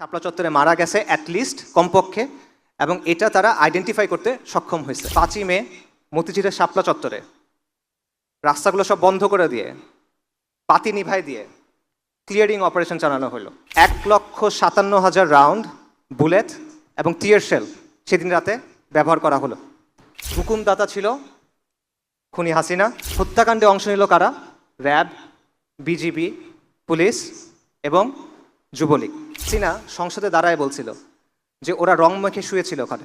শাপলা চত্বরে মারা গেছে অ্যাটলিস্ট কমপক্ষে, এবং এটা তারা আইডেন্টিফাই করতে সক্ষম হয়েছে। 5ই মে মতিঝিলের শাপলা চত্বরে রাস্তাগুলো সব বন্ধ করে দিয়ে, বাতি নিভাই দিয়ে ক্লিয়ারিং অপারেশন চালানো হলো। 1,57,000 রাউন্ড বুলেট এবং টিয়ার শেল সেদিন রাতে ব্যবহার করা হলো। হুকুমদাতা ছিল খুনি হাসিনা। হত্যাকাণ্ডে অংশ নিল কারা? র্যাব, বিজিবি, পুলিশ এবং যুবলীগ। হাসিনা সংসদে দাঁড়ায় বলছিল যে ওরা রং মেখে শুয়েছিল ওখানে,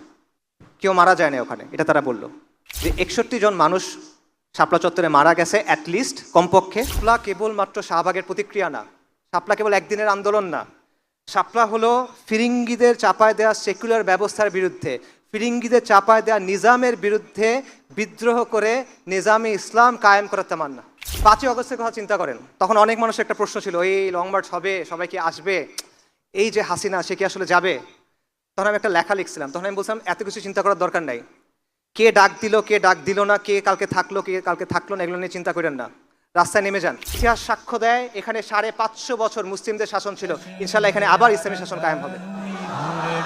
কেউ মারা যায় না ওখানে। এটা তারা বলল যে 61 জন মানুষ শাপলা চত্বরে মারা গেছে অ্যাটলিস্ট কমপক্ষে। শাপলা কেবলমাত্র শাহবাগের প্রতিক্রিয়া না, শাপলা কেবল একদিনের আন্দোলন না, শাপলা হলো ফিরিঙ্গিদের চাপায় দেওয়া সেকুলার ব্যবস্থার বিরুদ্ধে, ফিরিঙ্গিদের চাপায় দেওয়া নিজামের বিরুদ্ধে বিদ্রোহ করে নিজামে ইসলাম কায়েম করার তামান্না। 5ই অগস্টের কথা চিন্তা করেন, তখন অনেক মানুষের একটা প্রশ্ন ছিল, এই লং মার্চ হবে, সবাই কি আসবে, এই যে হাসিনা সে কি আসলে যাবে? তখন আমি একটা লেখা লিখছিলাম, তখন আমি বলছিলাম এত কিছু চিন্তা করার দরকার নাই। কে ডাক দিল, কে ডাক দিল না, কে কালকে থাকলো, কে কালকে থাকলো না, এগুলো নিয়ে চিন্তা করেন না, রাস্তায় নেমে যান। ইতিহাস সাক্ষ্য দেয় এখানে 550 বছর মুসলিমদের শাসন ছিল, ইনশাল্লাহ এখানে আবার ইসলামী শাসন কায়েম হবে।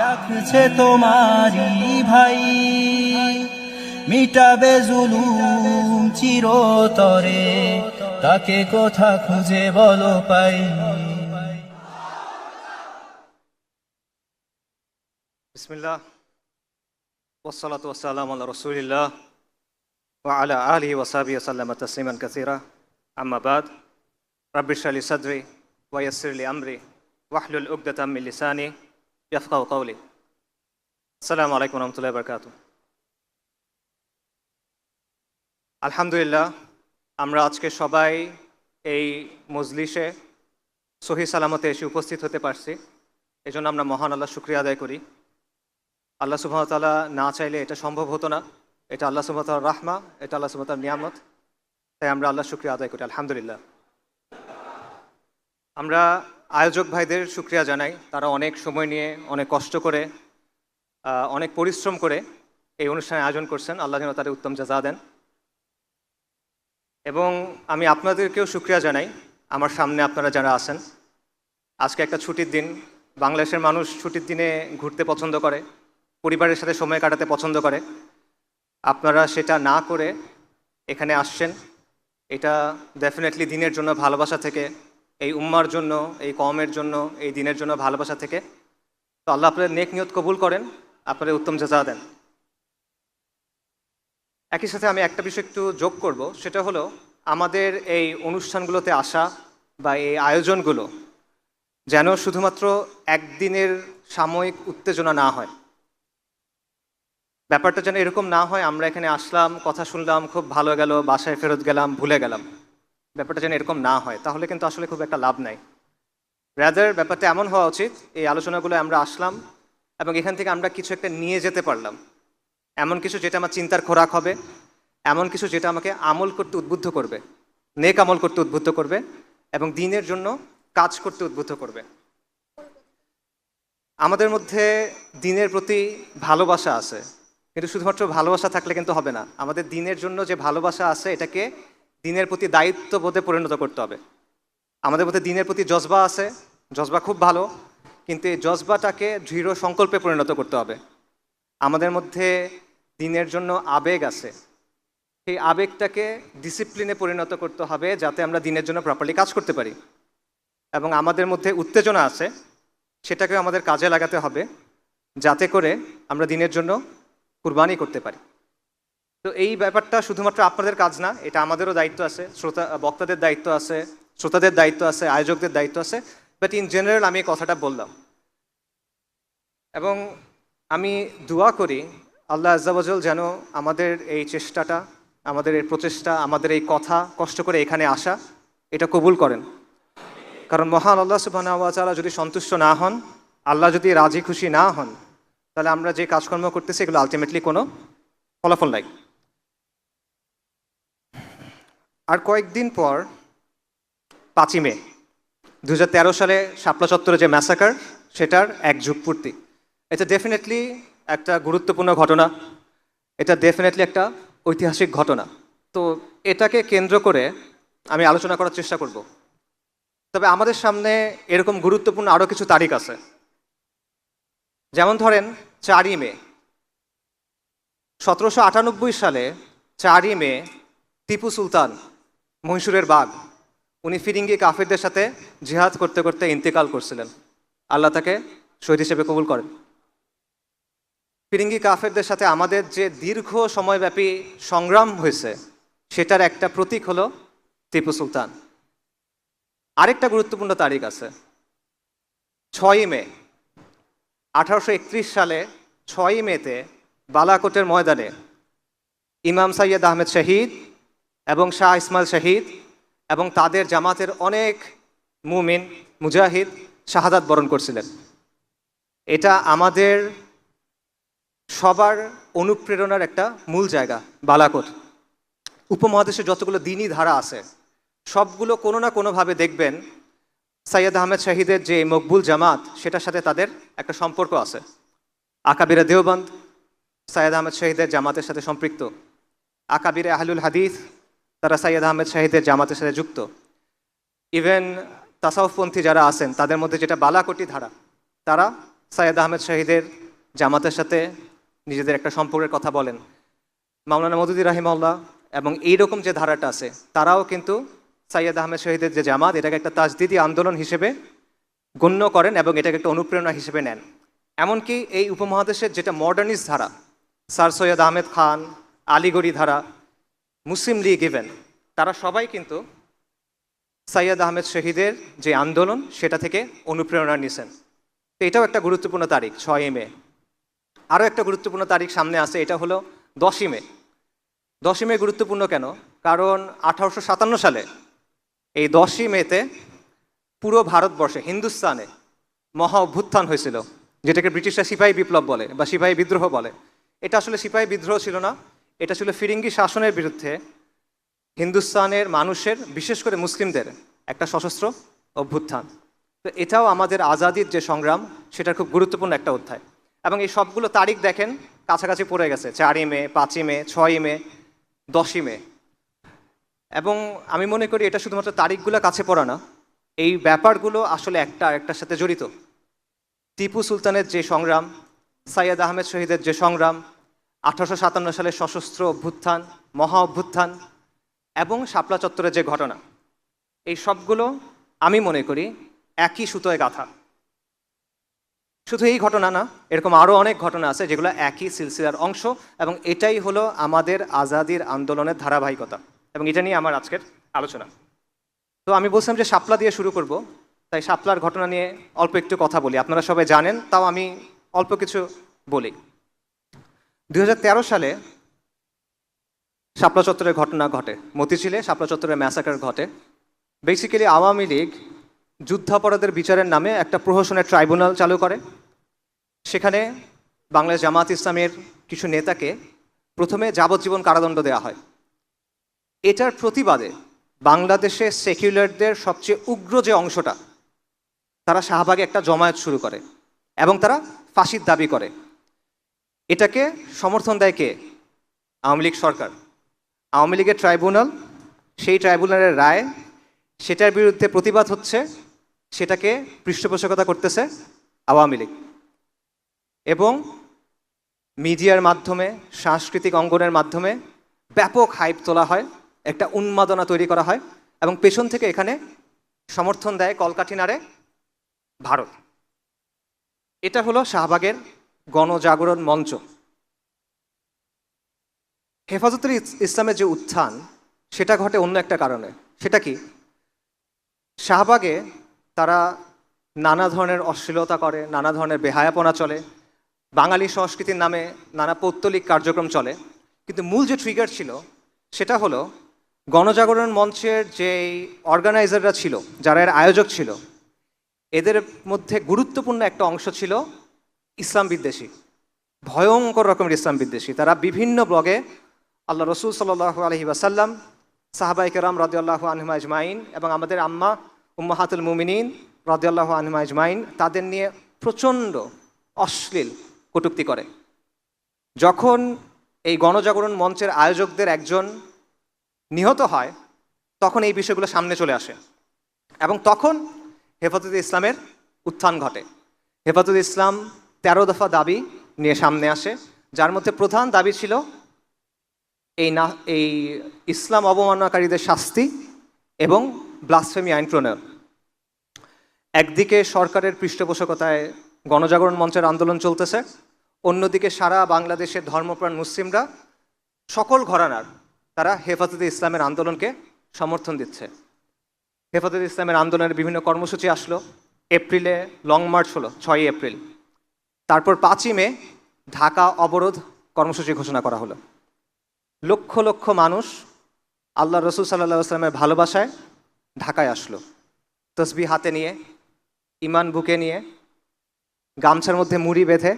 রাখছে তোমারি ভাই, মিটাবে জুলুম চিরতরে, তাকে কোথা খুঁজে বলো পাই। বিসমিল্লাহ ওয়াসসালাতু ওয়াসসালামু আলা রাসূলিল্লাহ ওয়া আলা আলিহি ওয়া সাহবিহি ওয়া সাল্লামা তাসলিমান কাসীরা, আম্মা বাদ। রাব্বি ইশরাহ লি সাদরি ওয়া ইয়াসসির লি আমরি ওয়াহলুল উকদাতাম মিন লিসানি ইয়াফকাহু কাওলি। আসসালামু আলাইকুম ওয়া রাহমাতুল্লাহি ওয়া বারাকাতুহু। আলহামদুলিল্লাহ, আমরা আজকে সবাই এই মজলিসে সহি সালামতে এসে উপস্থিত হতে পারছি, এজন্য আমরা মহান আল্লাহ শুকরিয়া আদায় করি। আল্লাহ সুবহানাহু ওয়া তাআলা না চাইলে এটা সম্ভব হতো না, এটা আল্লাহ সুবহানাহু ওয়া তাআলার রাহমা, এটা আল্লাহ সুবহানাহু ওয়া তাআলার নিয়ামত, তাই আমরা আল্লাহ শুকরিয়া আদায় করি আলহামদুলিল্লাহ। আমরা আয়োজক ভাইদের শুকরিয়া জানাই, তারা অনেক সময় নিয়ে, অনেক কষ্ট করে, অনেক পরিশ্রম করে এই অনুষ্ঠানের আয়োজন করছেন, আল্লাহ যেন তাদের উত্তম জাযা দেন। এবং আমি আপনাদেরকেও শুকরিয়া জানাই, আমার সামনে আপনারা যারা আছেন। আজকে একটা ছুটির দিন, বাংলাদেশের মানুষ ছুটির দিনে ঘুরতে পছন্দ করে, পরিবারের সাথে সময় কাটাতে পছন্দ করে। আপনারা সেটা না করে এখানে আসছেন, এটা ডেফিনেটলি দিনের জন্য ভালোবাসা থেকে, এই উম্মার জন্য, এই কওমের জন্য, এই দিনের জন্য ভালোবাসা থেকে। তো আল্লাহ আপনাদের নেক নিয়ত কবুল করেন, আপনাদের উত্তম জাযা দেন। একই সাথে আমি একটা বিষয় একটু যোগ করব, সেটা হলো আমাদের এই অনুষ্ঠানগুলোতে আসা বা এই আয়োজনগুলো যেন শুধুমাত্র একদিনের সাময়িক উত্তেজনা না হয়। ব্যাপারটা যেন এরকম না হয় আমরা এখানে আসলাম, কথা শুনলাম, খুব ভালো গেল, বাসায় ফেরত গেলাম, ভুলে গেলাম। ব্যাপারটা যেন এরকম না হয়, তাহলে কিন্তু আসলে খুব একটা লাভ নাই। রাদার ব্যাপারটা এমন হওয়া উচিত, এই আলোচনাগুলো আমরা আসলাম এবং এখান থেকে আমরা কিছু একটা নিয়ে যেতে পারলাম, এমন কিছু যেটা আমার চিন্তার খোরাক হবে, এমন কিছু যেটা আমাকে আমল করতে উদ্বুদ্ধ করবে, নেক আমল করতে উদ্বুদ্ধ করবে এবং দিনের জন্য কাজ করতে উদ্বুদ্ধ করবে। আমাদের মধ্যে দিনের প্রতি ভালোবাসা আছে, কিন্তু শুধুমাত্র ভালোবাসা থাকলে কিন্তু হবে না। আমাদের দিনের জন্য যে ভালোবাসা আছে এটাকে দিনের প্রতি দায়িত্ববোধে পরিণত করতে হবে। আমাদের মধ্যে দিনের প্রতি জজবা আছে, জজবা খুব ভালো, কিন্তু এই জজবাটাকে দৃঢ় সংকল্পে পরিণত করতে হবে। আমাদের মধ্যে দিনের জন্য আবেগ আছে, সেই আবেগটাকে ডিসিপ্লিনে পরিণত করতে হবে যাতে আমরা দিনের জন্য প্রপারলি কাজ করতে পারি। এবং আমাদের মধ্যে উত্তেজনা আছে, সেটাকে আমাদের কাজে লাগাতে হবে যাতে করে আমরা দিনের জন্য কুরবানি করতে পারি। তো এই ব্যাপারটা শুধুমাত্র আপনাদের কাজ না, এটা আমাদেরও দায়িত্ব আছে, বক্তাদের দায়িত্ব আছে, শ্রোতাদের দায়িত্ব আছে, আয়োজকদের দায়িত্ব আছে। বাট ইন জেনারেল আমি এই কথাটা বললাম এবং আমি দোয়া করি আল্লাহ আজ্জা ওয়াজাল যেন আমাদের এই চেষ্টাটা, আমাদের এই প্রচেষ্টা, আমাদের এই কথা, কষ্ট করে এখানে আসা, এটা কবুল করেন। কারণ মহান আল্লাহ সুবহানাহু ওয়া তাআলা যদি সন্তুষ্ট না হন, আল্লাহ যদি রাজি খুশি না হন, তাহলে আমরা যে কাজকর্ম করতেছি এগুলো আলটিমেটলি কোনো ফলাফল নাই। আর কয়েকদিন পর 5ই মে 2013 সালে শাপলা চত্বরে যে ম্যাসাকার, সেটার 1 যুগ পূর্তি। এটা ডেফিনেটলি একটা গুরুত্বপূর্ণ ঘটনা, এটা ডেফিনেটলি একটা ঐতিহাসিক ঘটনা। তো এটাকে কেন্দ্র করে আমি আলোচনা করার চেষ্টা করব। তবে আমাদের সামনে এরকম গুরুত্বপূর্ণ আরও কিছু তারিখ আছে, যেমন ধরেন 4ই মে 1798 সালে 4ই মে টিপু সুলতান মহীশূরের বাঘ উনি ফিরিঙ্গি কাফেরদের সাথে জিহাদ করতে করতে ইন্তেকাল করছিলেন। আল্লাহ তাকে শহীদ হিসেবে কবুল করেন। ফিরিঙ্গি কাফেরদের সাথে আমাদের যে দীর্ঘ সময়ব্যাপী সংগ্রাম হয়েছে সেটার একটা প্রতীক হলো টিপু সুলতান। আরেকটা গুরুত্বপূর্ণ তারিখ আছে 6ই মে 1831 সালে 6ই মেতে বালাকোটের ময়দানে ইমাম সৈয়দ আহমেদ শহীদ এবং শাহ ইসমাইল শহীদ এবং তাদের জামাতের অনেক মুমিন মুজাহিদ শাহাদাত বরণ করছিলেন। এটা আমাদের সবার অনুপ্রেরণার একটা মূল জায়গা। বালাকোট উপমহাদেশে যতগুলো দিনী ধারা আছে সবগুলো কোনো না কোনোভাবে দেখবেন সৈয়দ আহমেদ শহীদের যে মকবুল জামাত সেটার সাথে তাদের একটা সম্পর্ক আছে। আকাবিরে দেওবন্দ সৈয়দ আহমেদ শহীদের জামাতের সাথে সম্পৃক্ত। আকাবিরে আহলুল হাদিস তারা সৈয়দ আহমেদ শহীদের জামাতের সাথে যুক্ত। ইভেন তাসাউফপন্থী যারা আছেন তাদের মধ্যে যেটা বালাকোটি ধারা তারা সৈয়দ আহমেদ শহীদের জামাতের সাথে নিজেদের একটা সম্পর্কের কথা বলেন। মাওলানা মওদুদী রাহিমাহুল্লাহ এবং এইরকম যে ধারাটা আছে তারাও কিন্তু সৈয়দ আহমেদ শহীদের যে জামাত এটাকে একটা তাজদিদি আন্দোলন হিসেবে গণ্য করেন এবং এটাকে একটা অনুপ্রেরণা হিসেবে নেন। এমনকি এই উপমহাদেশের যেটা মডার্নিস্ট ধারা স্যার সৈয়দ আহমেদ খান, আলিগড়ি ধারা, মুসলিম লীগ ইভেন তারা সবাই কিন্তু সৈয়দ আহমেদ শহীদের যে আন্দোলন সেটা থেকে অনুপ্রেরণা নিয়েছেন। তো এটাও একটা গুরুত্বপূর্ণ তারিখ 6ই মে। আরও একটা গুরুত্বপূর্ণ তারিখ সামনে আছে, এটা হলো 10ই মে। 10ই মে গুরুত্বপূর্ণ কেন? কারণ 1857 সালে এই 10ই মেতে পুরো ভারতবর্ষে হিন্দুস্তানে মহা অভ্যুত্থান হয়েছিল, যেটাকে ব্রিটিশরা সিপাহী বিপ্লব বলে বা সিপাহী বিদ্রোহ বলে। এটা আসলে সিপাহী বিদ্রোহ ছিল না, এটা ছিল ফিরিঙ্গি শাসনের বিরুদ্ধে হিন্দুস্তানের মানুষের, বিশেষ করে মুসলিমদের একটা সশস্ত্র অভ্যুত্থান। তো এটাও আমাদের আজাদির যে সংগ্রাম সেটার খুব গুরুত্বপূর্ণ একটা অধ্যায়। এবং এই সবগুলো তারিখ দেখেন কাছাকাছি পড়ে গেছে, 4ই মে, 5ই মে, 6ই মে, 10ই মে। এবং আমি মনে করি এটা শুধুমাত্র তারিখগুলো কাছে পড়া না, এই ব্যাপারগুলো আসলে একটা আরেকটার সাথে জড়িত। টিপু সুলতানের যে সংগ্রাম, সৈয়দ আহমেদ শহীদের যে সংগ্রাম, 1857 সালের সশস্ত্র অভ্যুত্থান, মহা অভ্যুত্থান এবং শাপলা চত্বরের যে ঘটনা, এই সবগুলো আমি মনে করি একই সুতোয় গাঁথা। শুধু এই ঘটনা না, এরকম আরও অনেক ঘটনা আছে যেগুলো একই সিলসিলার অংশ, এবং এটাই হলো আমাদের আজাদির আন্দোলনের ধারাবাহিকতা, এবং এটা নিয়ে আমার আজকের আলোচনা। তো আমি বলছিলাম যে শাপলা দিয়ে শুরু করব, তাই শাপলার ঘটনা নিয়ে অল্প একটু কথা বলি। আপনারা সবাই জানেন, তাও আমি অল্প কিছু বলি। 2013 সালে শাপলা চত্বরের ঘটনা ঘটে, মতিঝিলে শাপলা চত্বরের ম্যাসাকার ঘটে। বেসিক্যালি আওয়ামী লীগ যুদ্ধাপরাধের বিচারের নামে একটা প্রহসনের ট্রাইব্যুনাল চালু করে। সেখানে বাংলাদেশ জামাত ইসলামের কিছু নেতাকে প্রথমে যাবজ্জীবন কারাদণ্ড দেওয়া হয়। এটার প্রতিবাদে বাংলাদেশে সেকুলারদের সবচেয়ে উগ্র যে অংশটা, তারা শাহবাগে একটা জমায়েত শুরু করে এবং তারা ফাঁসির দাবি করে। এটাকে সমর্থন দেয় কে? আওয়ামী লীগ সরকার। আওয়ামী লীগের ট্রাইব্যুনাল, সেই ট্রাইব্যুনালের রায়, সেটার বিরুদ্ধে প্রতিবাদ হচ্ছে, সেটাকে পৃষ্ঠপোষকতা করতেছে আওয়ামী লীগ। এবং মিডিয়ার মাধ্যমে, সাংস্কৃতিক অঙ্গনের মাধ্যমে ব্যাপক হাইপ তোলা হয়, একটা উন্মাদনা তৈরি করা হয়, এবং পেছন থেকে এখানে সমর্থন দেয় কলকাঠি নাড়ে ভারত। এটা হলো শাহবাগের গণজাগরণ মঞ্চ। হেফাজতুল ইসলামের যে উত্থান, সেটা ঘটে অন্য একটা কারণে। সেটা কি? শাহবাগে তারা নানা ধরনের অশ্লীলতা করে, নানা ধরনের বেহায়াপনা চলে, বাঙালি সংস্কৃতির নামে নানা পৌত্তলিক কার্যক্রম চলে। কিন্তু মূল যে ট্রিগার ছিল সেটা হলো গণজাগরণ মঞ্চের যে অর্গানাইজাররা ছিল, যারা এর আয়োজক ছিল, এদের মধ্যে গুরুত্বপূর্ণ একটা অংশ ছিল ইসলাম বিদ্বেষী, ভয়ঙ্কর রকমের ইসলাম বিদ্বেষী। তারা বিভিন্ন ব্লগে আল্লাহ রসুল সাল্লাল্লাহু আলাইহি ওয়াসাল্লাম, সাহাবায়ে কেরাম রাদিয়াল্লাহু আনহুম আজমাইন এবং আমাদের আম্মা উম্মাহাতুল মুমিনিন রাদিয়াল্লাহু আনহুম আজমাইন, তাদের নিয়ে প্রচণ্ড অশ্লীল কটূক্তি করে। যখন এই গণজাগরণ মঞ্চের আয়োজকদের একজন নিহত হয়, তখন এই বিষয়গুলো সামনে চলে আসে এবং তখন হেফাজতে ইসলামের উত্থান ঘটে। হেফাজতে ইসলাম 13 দফা দাবি নিয়ে সামনে আসে, যার মধ্যে প্রধান দাবি ছিল এই ইসলাম অবমাননাকারীদের শাস্তি এবং ব্লাসফেমি আইন প্রণয়ন। একদিকে সরকারের পৃষ্ঠপোষকতায় গণজাগরণ মঞ্চের আন্দোলন চলতেছে, অন্যদিকে সারা বাংলাদেশের ধর্মপ্রাণ মুসলিমরা সকল ঘরানার তারা হেফাজতে ইসলামের আন্দোলনকে সমর্থন দিচ্ছে। হেফাজতে ইসলামের আন্দোলনের বিভিন্ন কর্মসূচি আসলো। এপ্রিলে লং মার্চ হলো 6 এপ্রিল। তারপর 5ই মে ঢাকা অবরোধ কর্মসূচি ঘোষণা করা হলো। লক্ষ লক্ষ মানুষ আল্লাহ রসুল সাল্লাল্লাহু আলাইহি ওয়াসাল্লামের ভালোবাসায় ঢাকায় আসলো, তসবিহ হাতে নিয়ে, ইমান বুকে নিয়ে, গামছার মধ্যে মুড়ি বেঁধে,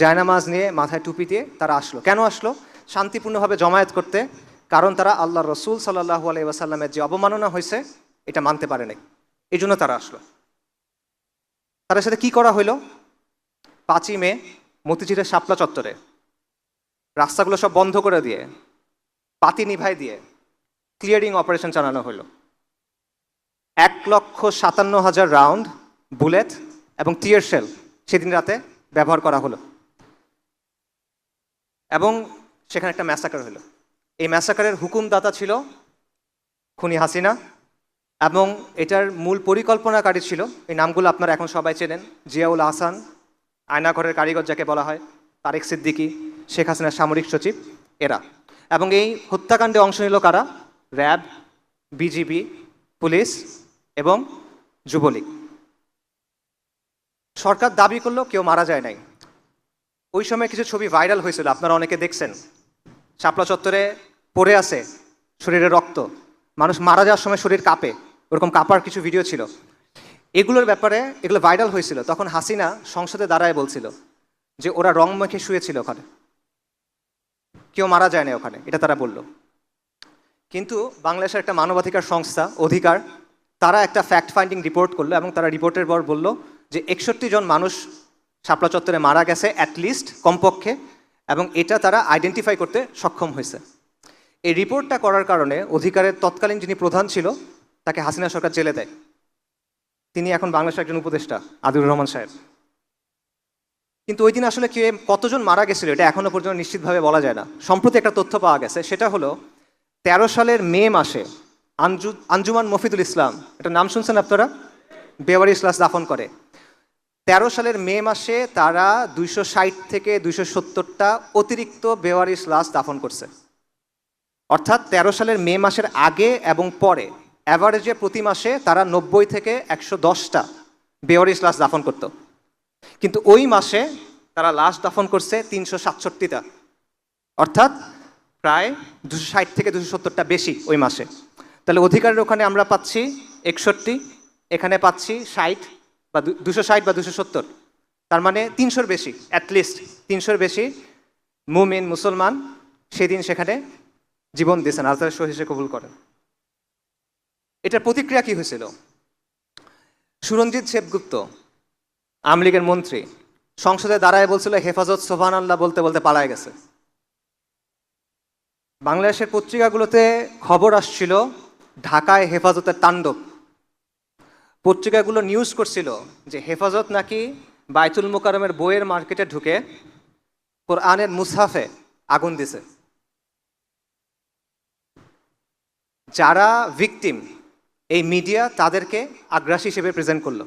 জায়নামাজ নিয়ে, মাথায় টুপি দিয়ে তারা আসলো। কেন আসলো? শান্তিপূর্ণভাবে জমায়েত করতে। কারণ তারা আল্লাহ রসুল সাল্লাল্লাহু আলাইহি ওয়াসাল্লামের যে অবমাননা হয়েছে এটা মানতে পারে নাই, এই জন্য তারা আসলো। তাদের সাথে কি করা হইল? 5ই মে মতিঝিলের শাপলা চত্বরে রাস্তাগুলো সব বন্ধ করে দিয়ে, পাতি নিভাই দিয়ে ক্লিয়ারিং অপারেশন চালানো হলো। 1,57,000 রাউন্ড বুলেট এবং টিয়ার শেল সেদিন রাতে ব্যবহার করা হলো এবং সেখানে একটা ম্যাসাকার হলো। এই ম্যাসাকারের হুকুমদাতা ছিল খুনি হাসিনা এবং এটার মূল পরিকল্পনাকারী ছিল, এই নামগুলো আপনারা এখন সবাই চেনেন, জিয়াউল আহসান, আয়নাঘরের কারিগর যাকে বলা হয়, তারেক সিদ্দিকী, শেখ হাসিনার সামরিক সচিব, এরা। এবং এই হত্যাকাণ্ডে অংশ নিল কারা? র্যাব, বিজিবি, পুলিশ এবং যুবলীগ। সরকার দাবি করলো কেউ মারা যায় নাই। ওই সময় কিছু ছবি ভাইরাল হয়েছিল, আপনারা অনেকে দেখছেন। শাপলা চত্বরে পড়ে আছে শরীরে রক্ত, মানুষ মারা যাওয়ার সময় শরীর কাঁপে, ওরকম কাঁপার কিছু ভিডিও ছিল। এগুলোর ব্যাপারে এগুলো ভাইরাল হয়েছিল। তখন হাসিনা সংসদে দাঁড়ায় বলছিল যে ওরা রং মেখে শুয়েছিল ওখানে, কেউ মারা যায় না ওখানে, এটা তারা বলল। কিন্তু বাংলাদেশের একটা মানবাধিকার সংস্থা অধিকার, তারা একটা ফ্যাক্ট ফাইন্ডিং রিপোর্ট করলো এবং তারা রিপোর্টের পর বলল যে 61 জন মানুষ শাপলা চত্বরে মারা গেছে অ্যাটলিস্ট, কমপক্ষে, এবং এটা তারা আইডেন্টিফাই করতে সক্ষম হয়েছে। এই রিপোর্টটা করার কারণে অধিকারের তৎকালীন যিনি প্রধান ছিল তাকে হাসিনা সরকার জেলে দেয়। তিনি এখন বাংলাদেশের একজন উপদেষ্টা, আদিলুর রহমান সাহেব। কিন্তু ওই দিন আসলে কতজন মারা গেছিল এটা এখনো পর্যন্ত নিশ্চিতভাবে বলা যায় না। সম্প্রতি একটা তথ্য পাওয়া গেছে, সেটা হলো 13 সালের মে মাসে আঞ্জুমান মফিদুল ইসলাম, এটা নাম শুনছেন আপনারা? বেওয়ারিশ লাশ দাফন করে। 13 সালের মে মাসে তারা 260 থেকে 270টা অতিরিক্ত বেওয়ারিশ লাশ দাফন করছে। অর্থাৎ 13 সালের মে মাসের আগে এবং পরে অ্যাভারেজে প্রতি মাসে তারা 90 থেকে 110টা বেওয়ারিশ লাশ দাফন করত। কিন্তু ওই মাসে তারা লাশ দাফন করছে 367টা, অর্থাৎ প্রায় 260 থেকে 270টা বেশি ওই মাসে। তাহলে অধিকারের ওখানে আমরা পাচ্ছি 61, এখানে পাচ্ছি 60 বা 260 বা 270, তার মানে 300-র বেশি, অ্যাটলিস্ট 300-র বেশি মুমিন মুসলমান সেদিন সেখানে জীবন দিয়েছেন, আর তারা শহীদ হিসেবে কবুল করেন। এটার প্রতিক্রিয়া কি হয়েছিল? সুরঞ্জিত সেবগুপ্ত, আওয়ামী লীগের মন্ত্রী, সংসদে দাঁড়ায় বলছিল হেফাজত সুবহানাল্লাহ বলতে বলতে পালায় গেছে। বাংলাদেশের পত্রিকাগুলোতে খবর আসছিল ঢাকায় হেফাজতের তাণ্ডব। পত্রিকাগুলো নিউজ করছিল যে হেফাজত নাকি বাইতুল মোকাররমের বইয়ের মার্কেটে ঢুকে কোরআনের মুসহাফে আগুন দিছে। যারা ভিকটিম, এই মিডিয়া তাদেরকে আগ্রাসী হিসেবে প্রেজেন্ট করলো।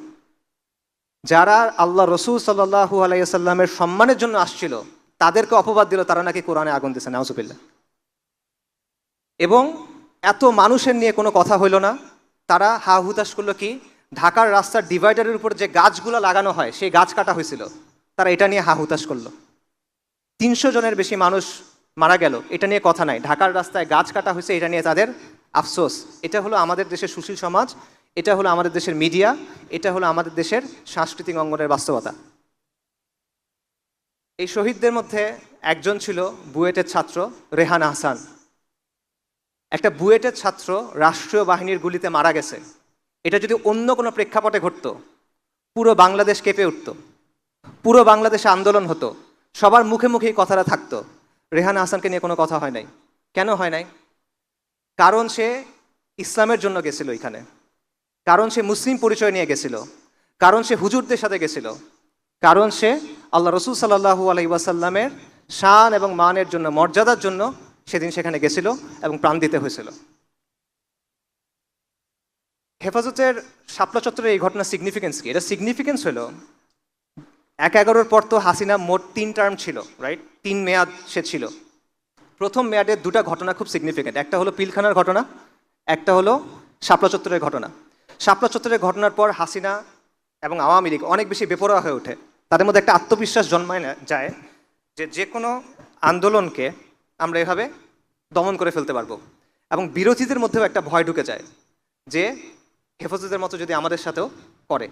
যারা আল্লাহ রসুল সাল্লাল্লাহু আলাইহি ওয়াসাল্লামের সম্মানের জন্য আসছিল তাদেরকে অপবাদ দিল তারা নাকি কোরআনে আগুন দিছে, নাউজুবিল্লাহ। এবং এত মানুষের নিয়ে কোনো কথা হইল না, তারা হা হুতাশ করলো কি, ঢাকার রাস্তার ডিভাইডারের উপর যে গাছগুলো লাগানো হয় সেই গাছ কাটা হয়েছিল, তারা এটা নিয়ে হা হুতাশ করলো। 300 জনের বেশি মানুষ মারা গেল, এটা নিয়ে কথা নাই। ঢাকার রাস্তায় গাছ কাটা হয়েছে, এটা নিয়ে তাদের আফসোস। এটা হলো আমাদের দেশের সুশীল সমাজ, এটা হলো আমাদের দেশের মিডিয়া, এটা হলো আমাদের দেশের সাংস্কৃতিক অঙ্গনের বাস্তবতা। এই শহীদদের মধ্যে একজন ছিল বুয়েটের ছাত্র রেহান আহসান। একটা বুয়েটের ছাত্র রাষ্ট্রীয় বাহিনীর গুলিতে মারা গেছে, এটা যদি অন্য কোনো প্রেক্ষাপটে ঘটতো পুরো বাংলাদেশ কেঁপে উঠত, পুরো বাংলাদেশে আন্দোলন হতো, সবার মুখে মুখেই কথাটা থাকতো। রেহান আহসানকে নিয়ে কোনো কথা হয় নাই। কেন হয় নাই? কারণ সে ইসলামের জন্য গেছিল এখানে, কারণ সে মুসলিম পরিচয় নিয়ে গেছিল, কারণ সে হুজুরদের সাথে গেছিল, কারণ সে আল্লাহ রসুল সাল্লাল্লাহু আলাইহি ওয়াসাল্লামের শান এবং মানের জন্য, মর্যাদার জন্য সেদিন সেখানে গেছিল এবং প্রাণ দিতে হয়েছিল। হেফাজতের শাপলা চত্বরে এই ঘটনার সিগনিফিকেন্স কি? এটা সিগনিফিকেন্স হলো ১/১১ পর তো হাসিনা মোট ৩ টার্ম ছিল, রাইট? ৩ মেয়াদ সে ছিল। প্রথম মেয়াদের দুটা ঘটনা খুব সিগনিফিকেন্ট। একটা হলো পিলখানার ঘটনা, একটা হলো শাপলা চত্বরের ঘটনা। শাপলা চত্বরের ঘটনার পর হাসিনা এবং আওয়ামী লীগ অনেক বেশি বেপরোয়া হয়ে ওঠে। তাদের মধ্যে একটা আত্মবিশ্বাস জন্মায় না যায় যে কোনো আন্দোলনকে আমরা এভাবে দমন করে ফেলতে পারবো, এবং বিরোধীদের মধ্যেও একটা ভয় ঢুকে যায় যে হেফাজতের মতো যদি আমাদের সাথেও করে।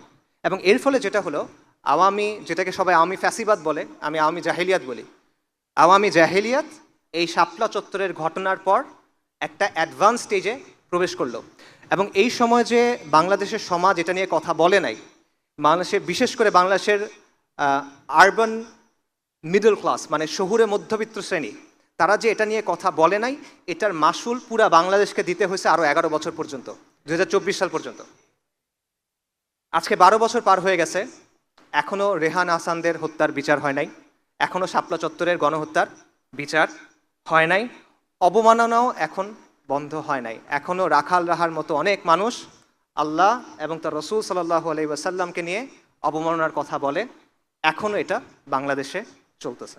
এবং এর ফলে যেটা হলো, আওয়ামী, যেটাকে সবাই আওয়ামী ফ্যাসিবাদ বলে, আমি আওয়ামী জাহেলিয়াত বলি, আওয়ামী জাহেলিয়াত এই শাপলা চত্বরের ঘটনার পর একটা অ্যাডভান্স স্টেজে প্রবেশ করলো। এবং এই সময় যে বাংলাদেশের সমাজ এটা নিয়ে কথা বলে নাই, বাংলাদেশের, বিশেষ করে বাংলাদেশের আরবান মিডল ক্লাস, মানে শহুরে মধ্যবিত্ত শ্রেণী, তারা যে এটা নিয়ে কথা বলে নাই, এটার মাসুল পুরা বাংলাদেশকে দিতে হয়েছে আরও ১১ বছর পর্যন্ত, ২০২৪ সাল পর্যন্ত। আজকে ১২ বছর পার হয়ে গেছে, এখনও রেহান আহসানদের হত্যার বিচার হয় নাই, এখনও শাপলা চত্বরের গণহত্যার বিচার হয় নাই, অবমাননাও এখন বন্ধ হয় নাই। এখনও রাখাল রাহার মতো অনেক মানুষ আল্লাহ এবং তার রসুল সাল্লাল্লাহু আলাইহি ওয়াসাল্লামকে নিয়ে অবমাননার কথা বলে। এখনও এটা বাংলাদেশে চলতেছে।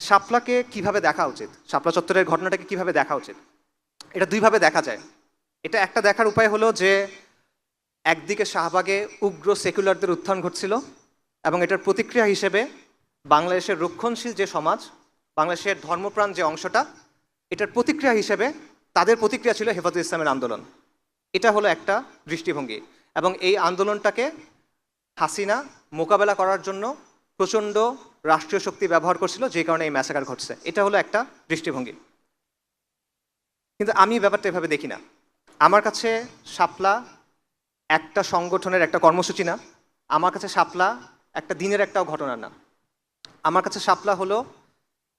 শাপলাকে কিভাবে দেখা উচিত, শাপলা চত্বরের ঘটনাটাকে কিভাবে দেখা উচিত? এটা দুইভাবে দেখা যায়। এটা একটা দেখার উপায় হলো যে একদিকে শাহবাগে উগ্র সেকুলারদের উত্থান ঘটছিল, এবং এটার প্রতিক্রিয়া হিসেবে বাংলাদেশের রক্ষণশীল যে সমাজ, বাংলাদেশের ধর্মপ্রাণ যে অংশটা, এটার প্রতিক্রিয়া হিসেবে তাদের প্রতিক্রিয়া ছিল হেফাজত ইসলামের আন্দোলন। এটা হলো একটা দৃষ্টিভঙ্গি, এবং এই আন্দোলনটাকে হাসিনা মোকাবেলা করার জন্য প্রচণ্ড রাষ্ট্রীয় শক্তি ব্যবহার করছিল, যে কারণে এই ম্যাসাকার ঘটছে। এটা হলো একটা দৃষ্টিভঙ্গি। কিন্তু আমি ব্যাপারটা এভাবে দেখি না। আমার কাছে শাপলা একটা সংগঠনের একটা কর্মসূচি না, আমার কাছে শাপলা একটা দিনের একটাও ঘটনার নাম। আমার কাছে শাপলা হলো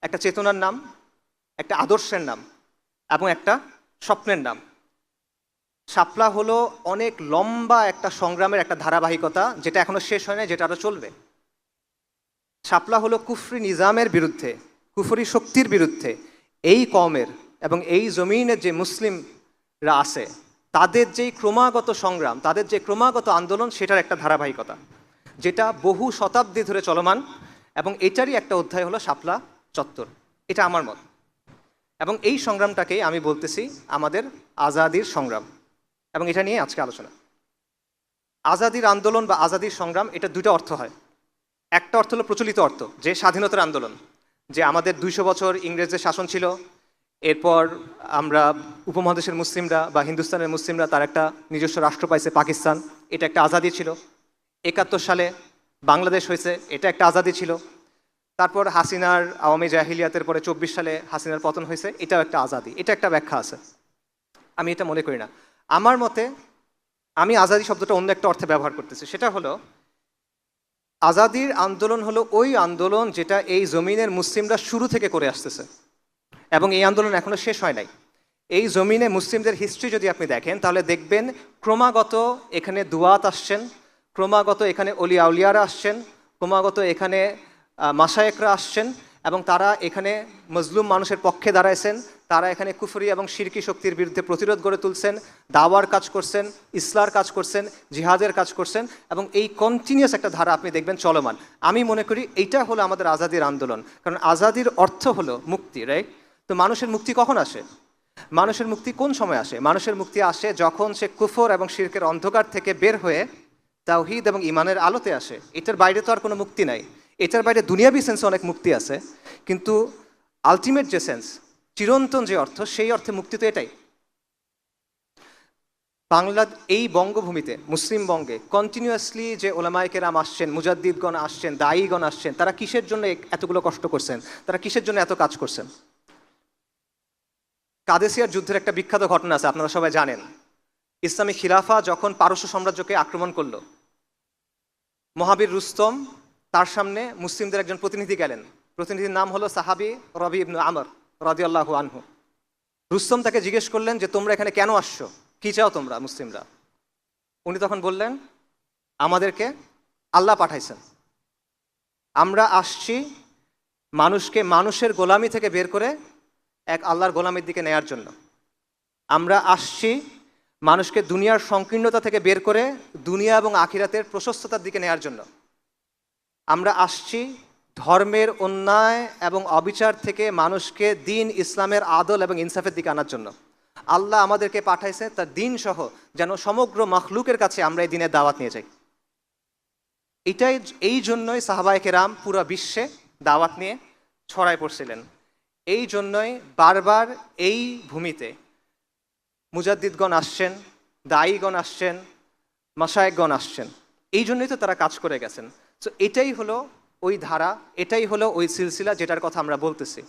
একটা চেতনার নাম, একটা আদর্শের নাম, এবং একটা স্বপ্নের নাম। শাপলা হলো অনেক লম্বা একটা সংগ্রামের একটা ধারাবাহিকতা, যেটা এখনো শেষ হয় না, যেটা আরও চলবে। শাপলা হলো কুফরি নিজামের বিরুদ্ধে, কুফরি শক্তির বিরুদ্ধে এই কওমের এবং এই জমিনের যে মুসলিমরা আছে তাদের যেই ক্রমাগত সংগ্রাম, তাদের যে ক্রমাগত আন্দোলন, সেটার একটা ধারাবাহিকতা, যেটা বহু শতাব্দী ধরে চলমান। এবং এটারই একটা অধ্যায় হলো শাপলা চত্বর। এটা আমার মত। এবং এই সংগ্রামটাকেই আমি বলতেছি আমাদের আজাদির সংগ্রাম, এবং এটা নিয়ে আজকে আলোচনা। আজাদির আন্দোলন বা আজাদির সংগ্রাম, এটা দুটো অর্থ হয়। একটা অর্থ হলো প্রচলিত অর্থ, যে স্বাধীনতার আন্দোলন, যে আমাদের ২০০ বছর ইংরেজদের শাসন ছিল, এরপর আমরা উপমহাদেশের মুসলিমরা বা হিন্দুস্তানের মুসলিমরা তার একটা নিজস্ব রাষ্ট্র পাইছে পাকিস্তান, এটা একটা আজাদি ছিল। ৭১ সালে বাংলাদেশ হয়েছে, এটা একটা আজাদি ছিল। তারপর হাসিনার আওয়ামী জাহিলিয়াতের পরে ২৪ সালে হাসিনার পতন হয়েছে, এটাও একটা আজাদি। এটা একটা ব্যাখ্যা আছে, আমি এটা মনে করি না। আমার মতে আমি আজাদি শব্দটা অন্য একটা অর্থে ব্যবহার করতেছি। সেটা হলো, আজাদির আন্দোলন হলো ওই আন্দোলন যেটা এই জমিনের মুসলিমরা শুরু থেকে করে আসতেছে, এবং এই আন্দোলন এখনো শেষ হয় নাই। এই জমিনে মুসলিমদের হিস্ট্রি যদি আপনি দেখেন, তাহলে দেখবেন ক্রমাগত এখানে দুয়াত আসছেন, ক্রমাগত এখানে অলি আউলিয়ারা আসছেন, ক্রমাগত এখানে মাশায়েখরা আসছেন, এবং তারা এখানে মজলুম মানুষের পক্ষে দাঁড়াইছেন। তারা এখানে কুফরি এবং শিরকি শক্তির বিরুদ্ধে প্রতিরোধ গড়ে তুলছেন, দাওয়ার কাজ করছেন, ইসলার কাজ করছেন, জিহাদের কাজ করছেন, এবং এই কন্টিনিউয়াস একটা ধারা আপনি দেখবেন চলমান। আমি মনে করি এইটা হলো আমাদের আজাদির আন্দোলন, কারণ আজাদির অর্থ হলো মুক্তি, রাইট? তো মানুষের মুক্তি কখন আসে? মানুষের মুক্তি কোন সময় আসে? মানুষের মুক্তি আসে যখন সে কুফর এবং শিরকের অন্ধকার থেকে বের হয়ে তাওহীদ এবং ঈমানের আলোতে আসে। এটার বাইরে তো আর কোনো মুক্তি নাই। এটার বাইরে দুনিয়াবি সেন্সে অনেক মুক্তি আছে, কিন্তু আলটিমেট যে সেন্স, চিরন্তন যে অর্থ, সেই অর্থে মুক্তি তো এটাই। বাংলা, এই বঙ্গভূমিতে, মুসলিম বঙ্গে কন্টিনিউয়াসলি যে ওলামায়ে কেরাম আসছেন, মুজাদ্দিদগণ আসছেন, দায়ীগণ আসছেন, তারা কিসের জন্য এতগুলো কষ্ট করছেন? তারা কিসের জন্য এত কাজ করছেন? কাদেসিয়ার যুদ্ধের একটা বিখ্যাত ঘটনা আছে, আপনারা সবাই জানেন। ইসলামী খিলাফা যখন পারস্য সাম্রাজ্যকে আক্রমণ করলো, মহাবীর রুস্তম, তার সামনে মুসলিমদের একজন প্রতিনিধি গেলেন। প্রতিনিধির নাম হলো সাহাবী রবি ইবনু আমর রাদিয়াল্লাহু আনহু। রুস্তম তাকে জিজ্ঞেস করলেন যে তোমরা এখানে কেন আসছো, কি চাও তোমরা মুসলিমরা? উনি তখন বললেন, আমাদেরকে আল্লাহ পাঠাইছেন, আমরা আসছি মানুষকে মানুষের গোলামি থেকে বের করে এক আল্লাহর গোলামির দিকে নেয়ার জন্য। আমরা আসছি মানুষকে দুনিয়ার সংকীর্ণতা থেকে বের করে দুনিয়া এবং আখিরাতের প্রশস্ততার দিকে নেয়ার জন্য। আমরা আসছি ধর্মের অন্যায় এবং অবিচার থেকে মানুষকে দিন ইসলামের আদল এবং ইনসাফের দিকে আনার জন্য। আল্লাহ আমাদেরকে পাঠাইছে তার দিন সহ যেন সমগ্র মখলুকের কাছে আমরা এই দিনের দাওয়াত নিয়ে যাই। এই জন্যই সাহাবায়ে কেরাম পুরো বিশ্বে দাওয়াত নিয়ে ছড়ায় পড়ছিলেন। এই জন্যই বারবার এই ভূমিতে মুজাদ্দিদগণ আসছেন, দায়ীগণ আসছেন, মাশায়েখগণ আসছেন। এই জন্যই তো তারা কাজ করে গেছেন। তো এটাই হলো ওই ধারা, এটাই হলো ওই সিলসিলা যেটার কথা আমরা বলতেছি।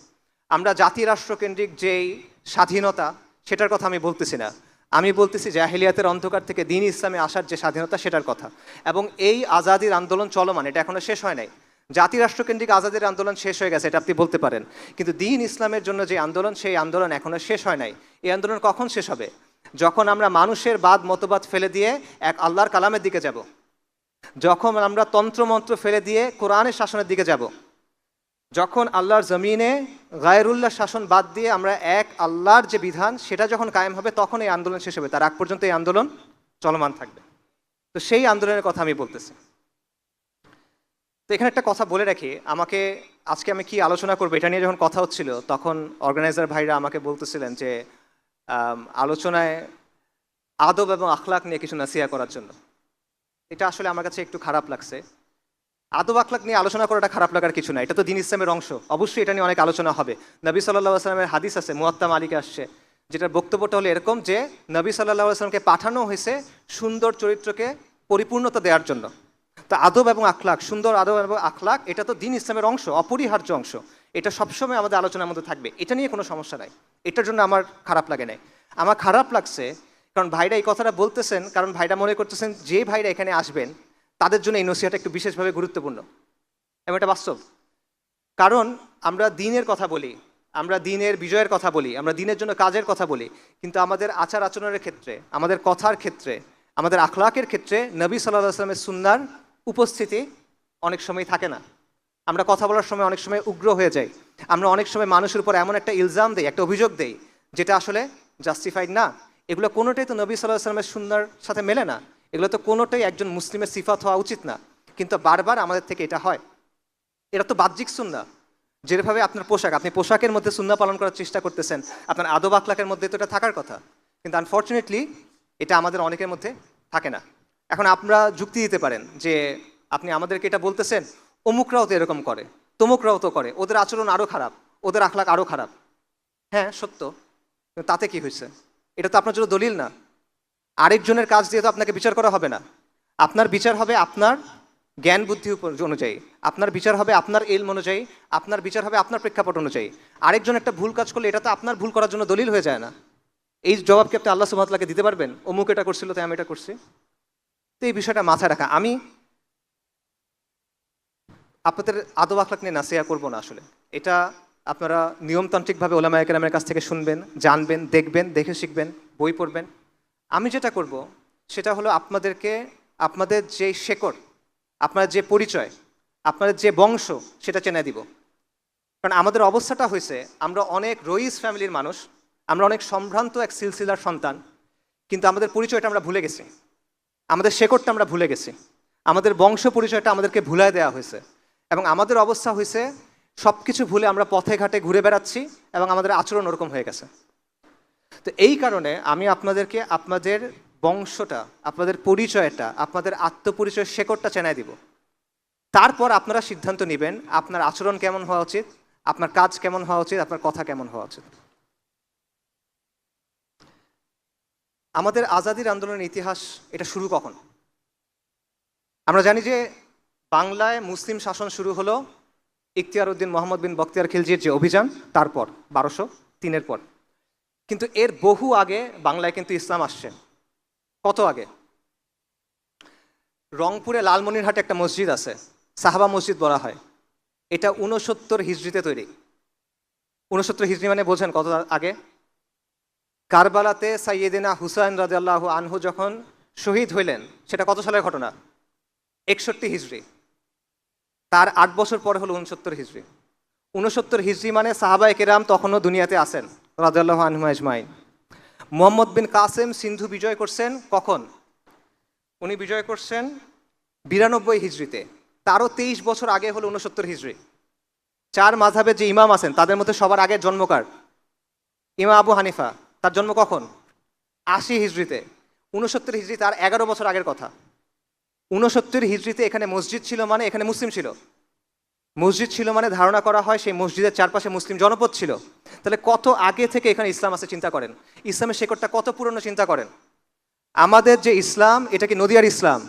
আমরা জাতি রাষ্ট্রকেন্দ্রিক যেই স্বাধীনতা সেটার কথা আমি বলতেছি না, আমি বলতেছি জাহেলিয়াতের অন্ধকার থেকে দিন ইসলামে আসার যে স্বাধীনতা সেটার কথা। এবং এই আজাদির আন্দোলন চলমান, এটা এখনো শেষ হয় নাই। জাতি রাষ্ট্রকেন্দ্রিক আজাদির আন্দোলন শেষ হয়ে গেছে, এটা আপনি বলতে পারেন, কিন্তু দিন ইসলামের জন্য যে আন্দোলন, সেই আন্দোলন এখনো শেষ হয় নাই। এই আন্দোলন কখন শেষ হবে? যখন আমরা মানুষের বাদ মতবাদ ফেলে দিয়ে এক আল্লাহর কালামের দিকে যাব, যখন আমরা তন্ত্রমন্ত্র ফেলে দিয়ে কোরআনের শাসনের দিকে যাব, যখন আল্লাহর জমিনে গায়রুল্লাহ শাসন বাদ দিয়ে আমরা এক আল্লাহর যে বিধান সেটা যখন কায়েম হবে, তখন এই আন্দোলন শেষ হবে। তার আগ পর্যন্ত এই আন্দোলন চলমান থাকবে। তো সেই আন্দোলনের কথা আমি বলতেছি। তো এখানে একটা কথা বলে রাখি, আজকে আমি কি আলোচনা করবো এটা নিয়ে যখন কথা হচ্ছিল, তখন অর্গানাইজার ভাইরা আমাকে বলতেছিলেন যে আলোচনায় আদব এবং আখলাক নিয়ে কিছু নাসিহা করার জন্য। এটা আসলে আমার কাছে একটু খারাপ লাগছে। আদব আখলাক নিয়ে আলোচনা করাটা খারাপ লাগার কিছু না, এটা তো দিন ইসলামের অংশ, অবশ্যই এটা নিয়ে অনেক আলোচনা হবে। নবী সাল্লাল্লাহু আলাইহি ওয়াসাল্লামের হাদিস আছে, মুয়াত্তা মালিকে আসছে, যেটার বক্তব্যটা হলো এরকম যে নবী সাল্লাল্লাহু আলাইহি ওয়াসাল্লামকে পাঠানো হয়েছে সুন্দর চরিত্রকে পরিপূর্ণতা দেওয়ার জন্য। তো আদব এবং আখলাক, সুন্দর আদব এবং আখলাক, এটা তো দিন ইসলামের অংশ, অপরিহার্য অংশ। এটা সবসময় আমাদের আলোচনার মধ্যে থাকবে, এটা নিয়ে কোনো সমস্যা নাই। এটার জন্য আমার খারাপ লাগে নাই। আমার খারাপ লাগছে কারণ ভাইরা এই কথাটা বলতেছেন, কারণ ভাইরা মনে করতেছেন যে ভাইরা এখানে আসবেন তাদের জন্য এই নসিহাটা একটু বিশেষভাবে গুরুত্বপূর্ণ, এবং এটা বাস্তব। কারণ আমরা দ্বীনের কথা বলি, আমরা দ্বীনের বিজয়ের কথা বলি, আমরা দ্বীনের জন্য কাজের কথা বলি, কিন্তু আমাদের আচার আচরণের ক্ষেত্রে, আমাদের কথার ক্ষেত্রে, আমাদের আখলাকের ক্ষেত্রে নবী সাল্লাল্লাহু আলাইহি ওয়াসাল্লামের সুন্নাহর উপস্থিতি অনেক সময় থাকে না। আমরা কথা বলার সময় অনেক সময় উগ্র হয়ে যাই, আমরা অনেক সময় মানুষের উপর এমন একটা ইলজাম দেই, একটা অভিযোগ দেই যেটা আসলে জাস্টিফাইড না। এগুলো কোনোটাই তো নবী সাল্লাল্লাহু আলাইহি ওয়াসাল্লামের সুন্নাহর সাথে মেলে না, এগুলো তো কোনোটাই একজন মুসলিমের সিফাত হওয়া উচিত না, কিন্তু বারবার আমাদের থেকে এটা হয়। এটা তো বাহ্যিক সুন্নাহ, যেভাবে আপনার পোশাক, আপনি পোশাকের মধ্যে সুন্নাহ পালন করার চেষ্টা করতেছেন, আপনার আদব আখলাকের মধ্যে তো এটা থাকার কথা, কিন্তু আনফর্চুনেটলি এটা আমাদের অনেকের মধ্যে থাকে না। এখন আপনারা যুক্তি দিতে পারেন যে আপনি আমাদেরকে এটা বলতেছেন অমুকরাও তো এরকম করে, তমুকরাও তো করে, ওদের আচরণ আরও খারাপ, ওদের আখলাক আরও খারাপ। হ্যাঁ সত্য, কিন্তু তাতে কি হয়েছে? এটা তো আপনার জন্য দলিল না। আরেকজনের কাজ দিয়ে তো আপনাকে বিচার করা হবে না। আপনার বিচার হবে আপনার জ্ঞান বুদ্ধি অনুযায়ী, আপনার বিচার হবে আপনার ইলম অনুযায়ী, আপনার বিচার হবে আপনার প্রেক্ষাপট অনুযায়ী। আরেকজন একটা ভুল কাজ করলে এটা তো আপনার ভুল করার জন্য দলিল হয়ে যায় না। এই জবাব কি আপনি আল্লাহ সুবহানাহু ওয়া তাআলাকে দিতে পারবেন? অমুক এটা করছিল তাই আমি এটা করছি? তো এই বিষয়টা মাথায় রাখা। আমি আপনাদের আদব আখলাক নিয়ে নাসিহা করবো না আসলে, এটা আপনারা নিয়মতান্ত্রিকভাবে ওলামায়ে কেরামের কাছ থেকে শুনবেন, জানবেন, দেখবেন, দেখে শিখবেন, বই পড়বেন। আমি যেটা করব সেটা হলো আপনাদেরকে আপনাদের যে শেকড়, আপনার যে পরিচয়, আপনাদের যে বংশ, সেটা চেনে দিব। কারণ আমাদের অবস্থাটা হয়েছে, আমরা অনেক রইস ফ্যামিলির মানুষ, আমরা অনেক সম্ভ্রান্ত এক সিলসিলার সন্তান, কিন্তু আমাদের পরিচয়টা আমরা ভুলে গেছি, আমাদের শেকড়টা আমরা ভুলে গেছি, আমাদের বংশ পরিচয়টা আমাদেরকে ভুলায় দেওয়া হয়েছে, এবং আমাদের অবস্থা হয়েছে সব কিছু ভুলে আমরা পথে ঘাটে ঘুরে বেড়াচ্ছি এবং আমাদের আচরণ ওরকম হয়ে গেছে। তো এই কারণে আমি আপনাদেরকে আপনাদের বংশটা, আপনাদের পরিচয়টা, আপনাদের আত্মপরিচয়ের শেকড়টা চেনায় দিব। তারপর আপনারা সিদ্ধান্ত নেবেন আপনার আচরণ কেমন হওয়া উচিত, আপনার কাজ কেমন হওয়া উচিত, আপনার কথা কেমন হওয়া উচিত। আমাদের আজাদির আন্দোলনের ইতিহাস, এটা শুরু কখন? আমরা জানি যে বাংলায় মুসলিম শাসন শুরু হলো ইখতিয়ার উদ্দিন মোহাম্মদ বিন বখতিয়ার খিলজির যে অভিযান, তারপর 1203-এর পর। কিন্তু এর বহু আগে বাংলায় কিন্তু ইসলাম আসছে। কত আগে? রংপুরে লালমনিরহাটে একটা মসজিদ আছে, সাহাবা মসজিদ বলা হয়, এটা 69 হিজরিতে তৈরি। 69 হিজরি মানে বোঝেন কত আগে? কারবালাতে সাইয়েদিনা হুসাইন রাদিয়াল্লাহু আনহু যখন শহীদ হইলেন, সেটা কত সালের ঘটনা? 61 হিজরি। তার 8 বছর পরে হলো 69 হিজরি। 69 হিজরি মানে সাহাবায়ে কেরাম তখনও দুনিয়াতে আছেন রাদিয়াল্লাহু আনহুম আজমাইন। মুহাম্মদ বিন কাসেম সিন্ধু বিজয় করছেন কখন? উনি বিজয় করছেন 92 হিজরিতে। তারও 23 বছর আগে হলো 69 হিজরি। 4 মাযহাবের যে ইমাম আছেন তাদের মধ্যে সবার আগে জন্মকার ইমাম আবু হানিফা, তার জন্ম কখন? 80 হিজরিতে। 69 হিজরি তার 11 বছর আগের কথা। 69 হিজরিতে এখানে মসজিদ ছিল মানে এখানে মুসলিম ছিল। মসজিদ ছিল মানে ধারণা করা হয় সেই মসজিদের চারপাশে মুসলিম জনপদ ছিল। তাহলে কত আগে থেকে এখানে ইসলাম আছে চিন্তা করেন। ইসলামের শেকড়টা কত পুরনো চিন্তা করেন। আমাদের যে ইসলাম এটা কি নদিয়ার ইসলাম?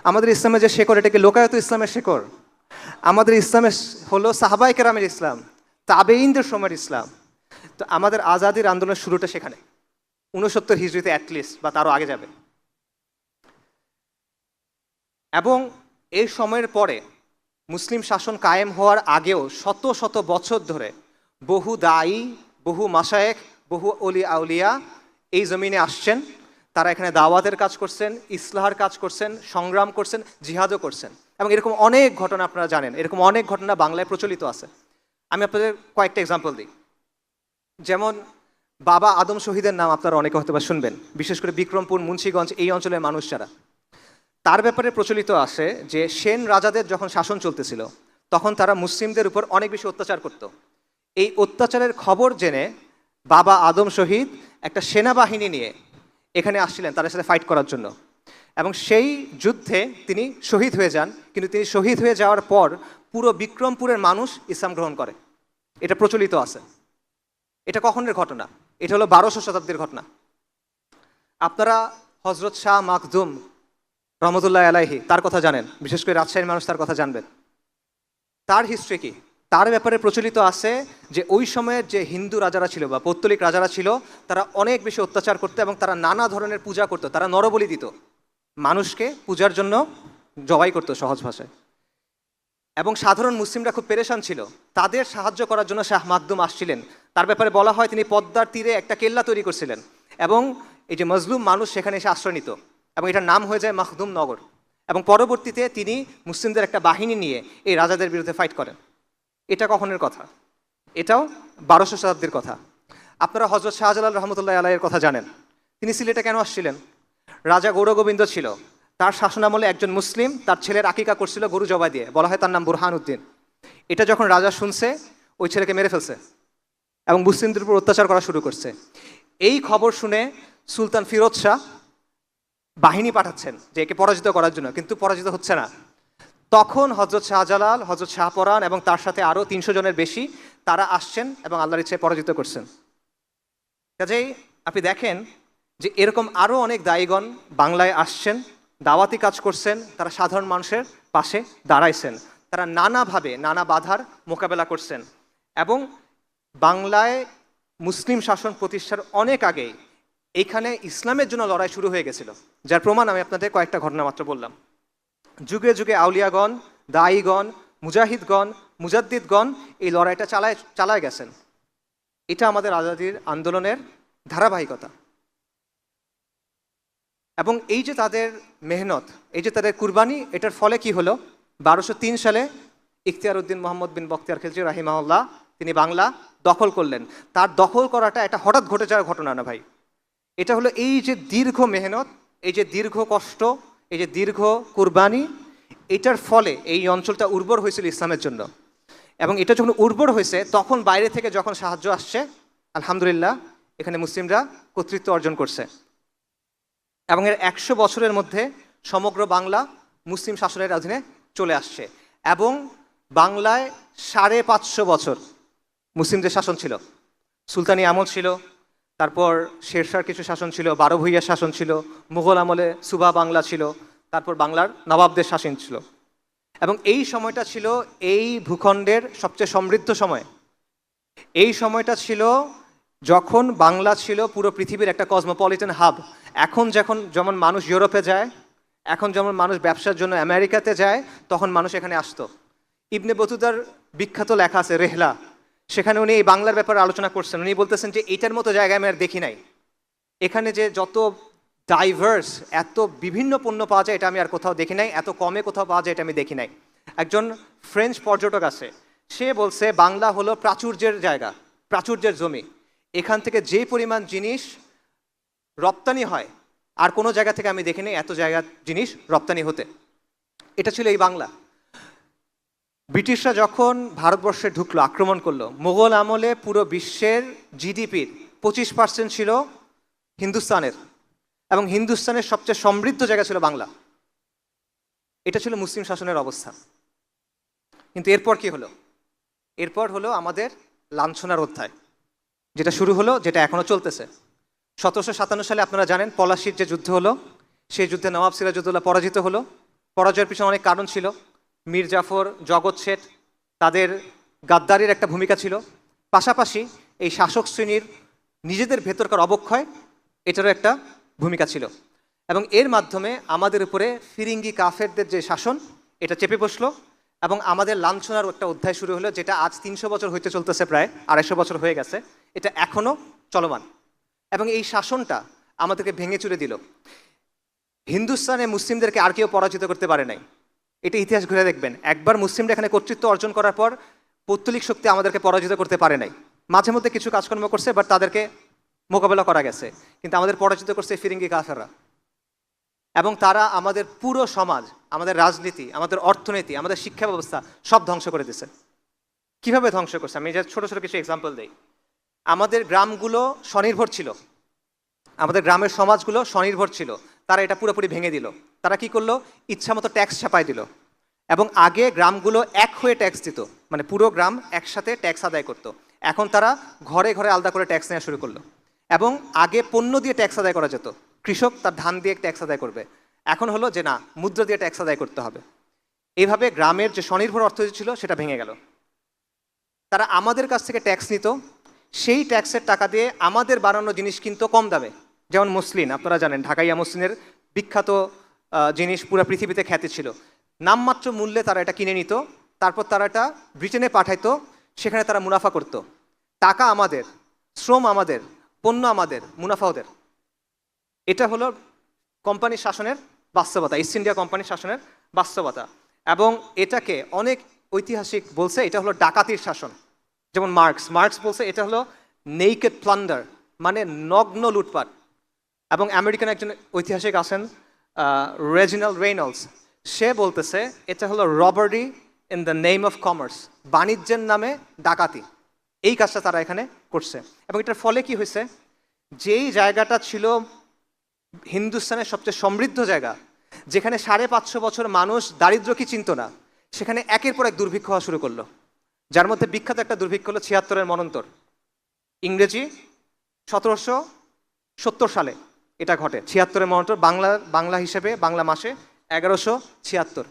আমাদের ইসলামের যে শেকড় এটা কি লোকায়ত ইসলামের শেকড়? আমাদের ইসলামের হলো সাহাবায়ে কেরামের ইসলাম, তাবেঈনদের সময়ের ইসলাম। তো আমাদের আজাদির আন্দোলনের শুরুটা সেখানে 69 হিজরিতে অ্যাটলিস্ট, বা তারও আগে যাবে। এবং এই সময়ের পরে মুসলিম শাসন কায়েম হওয়ার আগেও শত শত বছর ধরে বহু দায়ী, বহু মাশায়েখ, বহু অলি আউলিয়া এই জমিনে আসছেন। তারা এখানে দাওয়াতের কাজ করছেন, ইসলাহার কাজ করছেন, সংগ্রাম করছেন, জিহাদও করছেন। এবং এরকম অনেক ঘটনা আপনারা জানেন, এরকম অনেক ঘটনা বাংলায় প্রচলিত আছে। আমি আপনাদের কয়েকটা এক্সাম্পল দিই। যেমন বাবা আদম শহীদের নাম আপনারা অনেকে হয়তো বা শুনবেন, বিশেষ করে বিক্রমপুর, মুন্সিগঞ্জ এই অঞ্চলের মানুষ যারা। তার ব্যাপারে প্রচলিত আছে যে সেন রাজাদের যখন শাসন চলতেছিল তখন তারা মুসলিমদের উপর অনেক বেশি অত্যাচার করত। এই অত্যাচারের খবর জেনে বাবা আদম শহীদ একটা সেনাবাহিনী নিয়ে এখানে আসছিলেন তাদের সাথে ফাইট করার জন্য। এবং সেই যুদ্ধে তিনি শহীদ হয়ে যান। কিন্তু তিনি শহীদ হয়ে যাওয়ার পর পুরো বিক্রমপুরের মানুষ ইসলাম গ্রহণ করে। এটা প্রচলিত আছে। এটা কখনের ঘটনা? এটা হলো 1200 শতাব্দীর ঘটনা। আপনারা হজরত শাহ মাখদুম রহমতুল্লাহ আলাইহি তার কথা জানেন, বিশেষ করে রাজশাহীর মানুষ তার কথা জানবেন। তার হিস্ট্রি কি? তার ব্যাপারে প্রচলিত আছে যে ওই সময়ের যে হিন্দু রাজারা ছিল বা পৌত্তলিক রাজারা ছিল তারা অনেক বেশি অত্যাচার করতো এবং তারা নানা ধরনের পূজা করতো। তারা নরবলি দিত, মানুষকে পূজার জন্য জবাই করতো সহজ ভাষায়। এবং সাধারণ মুসলিমরা খুব পেরেশান ছিল, তাদের সাহায্য করার জন্য শাহ মাখদুম আসছিলেন। তার ব্যাপারে বলা হয় তিনি পদ্মার তীরে একটা কেল্লা তৈরি করছিলেন এবং এই যে মজলুম মানুষ সেখানে এসে আশ্রয় নিত এবং এটার নাম হয়ে যায় মাখদুম নগর। এবং পরবর্তীতে তিনি মুসলিমদের একটা বাহিনী নিয়ে এই রাজাদের বিরুদ্ধে ফাইট করেন। এটা কখনের কথা? এটাও 1200 শতাব্দীর কথা। আপনারা হজরত শাহজালাল রহমতুল্লাহ আলাইয়ের কথা জানেন। তিনি সিলেটে কেন আসছিলেন? রাজা গৌরগোবিন্দ ছিল, তার শাসনামলে একজন মুসলিম তার ছেলের আকিকা করছিল গরু জবাই দিয়ে, বলা হয় তার নাম বুরহান উদ্দিন। এটা যখন রাজা শুনছে ওই ছেলেকে মেরে ফেলছে এবং মুসলিমদের উপর অত্যাচার করা শুরু করছে। এই খবর শুনে সুলতান ফিরোজ শাহ বাহিনী পাঠাচ্ছেন যে একে পরাজিত করার জন্য, কিন্তু পরাজিত হচ্ছে না। তখন হজরত শাহজালাল, হজরত শাহপরান এবং তার সাথে আরও 300 জনের বেশি তারা আসছেন এবং আল্লাহর ইচ্ছায় পরাজিত করছেন। কাজেই আপনি দেখেন যে এরকম আরও অনেক দায়ীগণ বাংলায় আসছেন, দাওয়াতি কাজ করছেন, তারা সাধারণ মানুষের পাশে দাঁড়াইছেন, তারা নানাভাবে নানা বাধার মোকাবেলা করছেন। এবং বাংলায় মুসলিম শাসন প্রতিষ্ঠার অনেক আগেই এইখানে ইসলামের জন্য লড়াই শুরু হয়ে গেছিল, যার প্রমাণ আমি আপনাদের কয়েকটা ঘটনা মাত্র বললাম। যুগে যুগে আউলিয়াগণ, দায়ীগণ, মুজাহিদগণ, মুজাদ্দিদগণ এই লড়াইটা চালায় গেছেন। এটা আমাদের আজাদির আন্দোলনের ধারাবাহিকতা। এবং এই যে তাদের মেহনত, এই যে তাদের কুরবানি, এটার ফলে কি হলো? 1203 সালে ইখতিয়ার উদ্দিন মোহাম্মদ বিন বখতিয়ার খিলজি রাহিমাহুল্লাহ তিনি বাংলা দখল করলেন। তার দখল করাটা এটা হঠাৎ ঘটে যাওয়ার ঘটনা না ভাই। এটা হলো এই যে দীর্ঘ মেহনত, এই যে দীর্ঘ কষ্ট, এই যে দীর্ঘ কুরবানি, এটার ফলে এই অঞ্চলটা উর্বর হয়েছিল ইসলামের জন্য। এবং এটা যখন উর্বর হয়েছে তখন বাইরে থেকে যখন সাহায্য আসছে, আলহামদুলিল্লাহ এখানে মুসলিমরা কর্তৃত্ব অর্জন করছে। এবং এর 100 বছরের মধ্যে সমগ্র বাংলা মুসলিম শাসনের অধীনে চলে আসছে। এবং বাংলায় 550 বছর মুসলিমদের শাসন ছিল। সুলতানি আমল ছিল, তারপর শেরশাহর কিছু শাসন ছিল, 12 ভূঁইয়ার শাসন ছিল, মুঘল আমলে সুবা বাংলা ছিল, তারপর বাংলার নবাবদের শাসন ছিল। এবং এই সময়টা ছিল এই ভূখণ্ডের সবচেয়ে সমৃদ্ধ সময়। এই সময়টা ছিল যখন বাংলা ছিল পুরো পৃথিবীর একটা কসমোপলিটন হাব। এখন যেমন মানুষ ইউরোপে যায়, এখন যেমন মানুষ ব্যবসার জন্য আমেরিকাতে যায়, তখন মানুষ এখানে আসতো। ইবনে বতুতার বিখ্যাত লেখা আছে রেহলা, সেখানে উনি এই বাংলার ব্যাপারে আলোচনা করছেন। উনি বলতেছেন যে এইটার মতো জায়গায় আমি আর দেখি নাই। এখানে যে যত ডাইভার্স, এত বিভিন্ন পণ্য পাওয়া যায় এটা আমি আর কোথাও দেখি নাই, এত কমে কোথাও পাওয়া যায় এটা আমি দেখি নাই। একজন ফ্রেঞ্চ পর্যটক আছে, সে বলছে বাংলা হলো প্রাচুর্যের জায়গা, প্রাচুর্যের জমি। এখান থেকে যে পরিমাণ জিনিস রপ্তানি হয় আর কোনো জায়গা থেকে আমি দেখিনি এত জায়গার জিনিস রপ্তানি হতে। এটা ছিল এই বাংলা। ব্রিটিশরা যখন ভারতবর্ষে ঢুকলো, আক্রমণ করলো, মোগল আমলে পুরো বিশ্বের জিডিপির 25% ছিল হিন্দুস্তানের, এবং হিন্দুস্তানের সবচেয়ে সমৃদ্ধ জায়গা ছিল বাংলা। এটা ছিল মুসলিম শাসনের অবস্থা। কিন্তু এরপর কি হলো? এরপর হলো আমাদের লাঞ্ছনার অধ্যায়, যেটা শুরু হলো, যেটা এখনো চলতেছে। 1757 সালে আপনারা জানেন পলাশির যে যুদ্ধ হলো, সেই যুদ্ধে নবাব সিরাজউদ্দৌলা পরাজিত হলো। পরাজয়ের পিছনে অনেক কারণ ছিল। মীর জাফর, জগৎ শেঠ, তাদের গাদ্দারির একটা ভূমিকা ছিল। পাশাপাশি এই শাসক শ্রেণীর নিজেদের ভেতরকার অবক্ষয়, এটারও একটা ভূমিকা ছিল। এবং এর মাধ্যমে আমাদের উপরে ফিরিঙ্গি কাফেরদের যে শাসন, এটা চেপে বসলো এবং আমাদের লাঞ্ছনার একটা অধ্যায় শুরু হলো, যেটা আজ 300 বছর হইতে চলতেছে, প্রায় 250 বছর হয়ে গেছে। এটা এখনও চলমান এবং এই শাসনটা আমাদেরকে ভেঙে চুরে দিল। হিন্দুস্তানে মুসলিমদেরকে আর কেউ পরাজিত করতে পারে নাই। এটা ইতিহাস ঘুরে দেখবেন, একবার মুসলিমরা এখানে কর্তৃত্ব অর্জন করার পর পৌত্তলিক শক্তি আমাদেরকে পরাজিত করতে পারে নাই। মাঝে মধ্যে কিছু কাজকর্ম করছে, বাট তাদেরকে মোকাবেলা করা গেছে। কিন্তু আমাদের পরাজিত করছে ফিরিঙ্গি কাফেররা, এবং তারা আমাদের পুরো সমাজ, আমাদের রাজনীতি, আমাদের অর্থনীতি, আমাদের শিক্ষা ব্যবস্থা সব ধ্বংস করে দিছে। কিভাবে ধ্বংস করছে? আমি ছোট ছোট কিছু এক্সাম্পল দিই। আমাদের গ্রামগুলো স্বনির্ভর ছিল, আমাদের গ্রামের সমাজগুলো স্বনির্ভর ছিল, তারা এটা পুরোপুরি ভেঙে দিল। তারা কি করলো? ইচ্ছামতো ট্যাক্স ছাপাই দিল। এবং আগে গ্রামগুলো এক হয়ে ট্যাক্স দিত, মানে পুরো গ্রাম একসাথে ট্যাক্স আদায় করতো। এখন তারা ঘরে ঘরে আলাদা করে ট্যাক্স নেওয়া শুরু করলো। এবং আগে পণ্য দিয়ে ট্যাক্স আদায় করা যেত, কৃষক তার ধান দিয়ে ট্যাক্স আদায় করবে। এখন হলো যে না, মুদ্রা দিয়ে ট্যাক্স আদায় করতে হবে। এইভাবে গ্রামের যে স্বনির্ভর অর্থনীতি ছিল সেটা ভেঙে গেল। তারা আমাদের কাছ থেকে ট্যাক্স নিত, সেই ট্যাক্সের টাকা দিয়ে আমাদের বানানো জিনিস কিনতো কম দামে। যেমন মসলিন, আপনারা জানেন ঢাকাইয়া মসলিনের বিখ্যাত জিনিস পুরো পৃথিবীতে খ্যাতি ছিল। নামমাত্র মূল্যে তারা এটা কিনে নিত, তারপর তারা এটা ব্রিটেনে পাঠাইতো, সেখানে তারা মুনাফা করত। টাকা আমাদের, শ্রম আমাদের, পণ্য আমাদের, মুনাফা ওদের। এটা হলো কোম্পানির শাসনের বাস্তবতা, ইস্ট ইন্ডিয়া কোম্পানির শাসনের বাস্তবতা। এবং এটাকে অনেক ঐতিহাসিক বলছে এটা হলো ডাকাতির শাসন। যেমন মার্কস বলছে এটা হলো নেইকেড প্লান্ডার, মানে নগ্ন লুটপাট। এবং আমেরিকান একজন ঐতিহাসিক আছেন রেজিনাল্ড রেইনল্ডস, সে বলতেছে এটা হলো robbery in the name of commerce, বাণিজ্যের নামে ডাকাতি। এই কাজটা তারা এখানে করছে। এবং এটার ফলে কি হয়েছে? যেই জায়গাটা ছিল হিন্দুস্তানের সবচেয়ে সমৃদ্ধ জায়গা, যেখানে 550 বছর মানুষ দারিদ্র কি চিনত না, সেখানে একের পর এক দুর্ভিক্ষ হওয়া শুরু করলো। যার মধ্যে বিখ্যাত একটা দুর্ভিক্ষ হলো 76-এর মনন্তর, ইংরেজি 1770 সালে এটা ঘটে। 76-এর মনন্তর, বাংলা হিসেবে বাংলা মাসে 1176।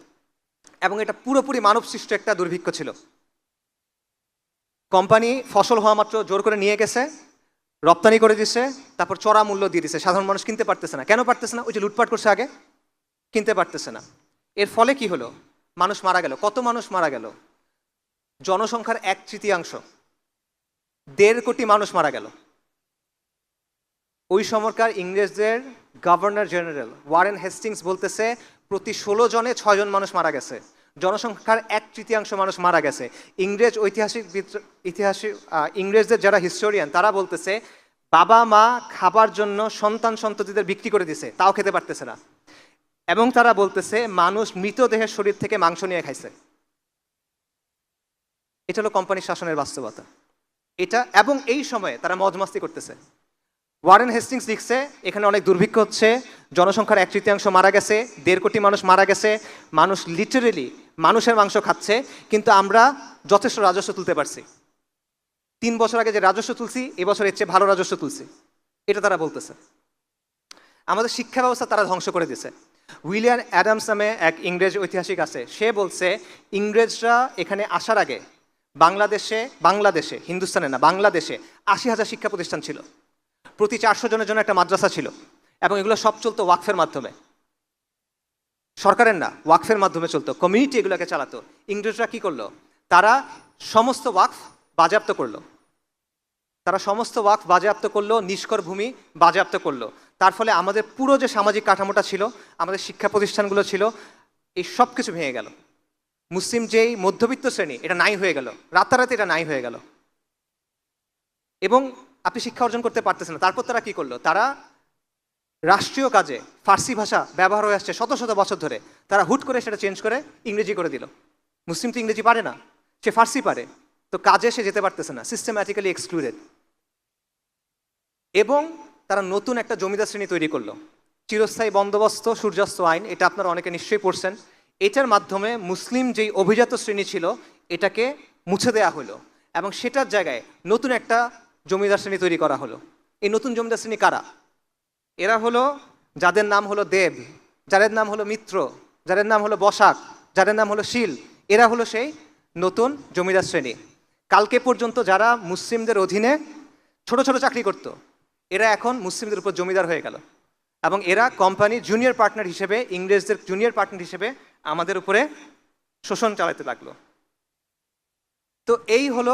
এবং এটা পুরোপুরি মানবসৃষ্ট একটা দুর্ভিক্ষ ছিল। কোম্পানি ফসল হওয়া মাত্র জোর করে নিয়ে গেছে, রপ্তানি করে দিছে, তারপর চড়া মূল্য দিয়ে দিছে। সাধারণ মানুষ কিনতে পারতেছে না। কেন পারতেছে না? ওই যে লুটপাট করছে আগে, কিনতে পারতেছে না। এর ফলে কি হলো? মানুষ মারা গেল। কত মানুষ মারা গেল? জনসংখ্যার 1/3, 1.5 কোটি মানুষ মারা গেল। ওই সময়কার ইংরেজদের গভর্নর জেনারেল ওয়ারেন হেস্টিংস বলতেছে প্রতি 16 জনে 6 জন মানুষ মারা গেছে। জনসংখ্যার 1/3 মানুষ মারা গেছে। ইংরেজদের যারা হিস্টোরিয়ান তারা বলতেছে বাবা মা খাবার জন্য সন্ততিদের বিক্রি করে দিছে, তাও খেতে পারতেছে না। এবং তারা বলতেছে মানুষ মৃতদেহের শরীর থেকে মাংস নিয়ে খাইছে। এটা হলো কোম্পানির শাসনের বাস্তবতা। এটা, এবং এই সময়ে তারা মজমাস্তি করতেছে। ওয়ারেন হেস্টিংস লিখছে এখানে অনেক দুর্ভিক্ষ হচ্ছে, জনসংখ্যার 1/3 মারা গেছে, 1.5 কোটি মানুষ মারা গেছে, মানুষ লিটারেলি মানুষের মাংস খাচ্ছে, কিন্তু আমরা যথেষ্ট রাজস্ব তুলতে পারছি। 3 বছর আগে যে রাজস্ব তুলছি, এবছর এর চেয়ে ভালো রাজস্ব তুলছি, এটা তারা বলতেছে। আমাদের শিক্ষা ব্যবস্থা তারা ধ্বংস করে দিয়েছে। উইলিয়াম অ্যাডামস নামে এক ইংরেজ ঐতিহাসিক আছে, সে বলছে ইংরেজরা এখানে আসার আগে বাংলাদেশে হিন্দুস্তানে না, বাংলাদেশে 80,000 শিক্ষা প্রতিষ্ঠান ছিল। প্রতি 400 জনের জন্য একটা মাদ্রাসা ছিল। এবং এগুলো সব চলতো ওয়াকফের মাধ্যমে, সরকারের না, ওয়াকফের মাধ্যমে চলতো। কমিউনিটি এগুলোকে চালাতো। ইংরেজরা কি করলো? তারা সমস্ত ওয়াকফ বাজেয়াপ্ত করলো, নিষ্কর ভূমি বাজেয়াপ্ত করলো। তার ফলে আমাদের পুরো যে সামাজিক কাঠামোটা ছিল, আমাদের শিক্ষা প্রতিষ্ঠানগুলো ছিল, এই সব কিছু ভেঙে গেল। মুসলিম যেই মধ্যবিত্ত শ্রেণী এটা নাই হয়ে গেল, রাতারাতি এটা নাই হয়ে গেল, এবং আপনি শিক্ষা অর্জন করতে পারতেছেন না। তারপর তারা কি করলো, তারা রাষ্ট্রীয় কাজে ফার্সি ভাষা ব্যবহার হয়ে আসছে শত শত বছর ধরে, তারা হুট করে সেটা চেঞ্জ করে ইংরেজি করে দিল। মুসলিম তো ইংরেজি পারে না, সে ফার্সি পারে, তো কাজে সে যেতে পারতেছে না, সিস্টেম্যাটিক্যালি এক্সক্লুডেড। এবং তারা নতুন একটা জমিদার শ্রেণী তৈরি করলো, চিরস্থায়ী বন্দোবস্ত সূর্যাস্ত আইন, এটা আপনারা অনেকে নিশ্চয়ই পড়ছেন। এটার মাধ্যমে মুসলিম যেই অভিজাত শ্রেণী ছিল এটাকে মুছে দেওয়া হলো, এবং সেটার জায়গায় নতুন একটা জমিদার শ্রেণী তৈরি করা হলো। এই নতুন জমিদার শ্রেণী কারা? এরা হলো যাদের নাম হলো দেব, যাদের নাম হলো মিত্র, যাদের নাম হলো বসাক, যাদের নাম হলো শীল, এরা হলো সেই নতুন জমিদার শ্রেণী। কালকে পর্যন্ত যারা মুসলিমদের অধীনে ছোট ছোট চাকরি করত, এরা এখন মুসলিমদের উপর জমিদার হয়ে গেল, এবং এরা কোম্পানির জুনিয়র পার্টনার হিসেবে, ইংরেজদের জুনিয়র পার্টনার হিসেবে আমাদের উপরে শোষণ চালাতে লাগলো। তো এই হলো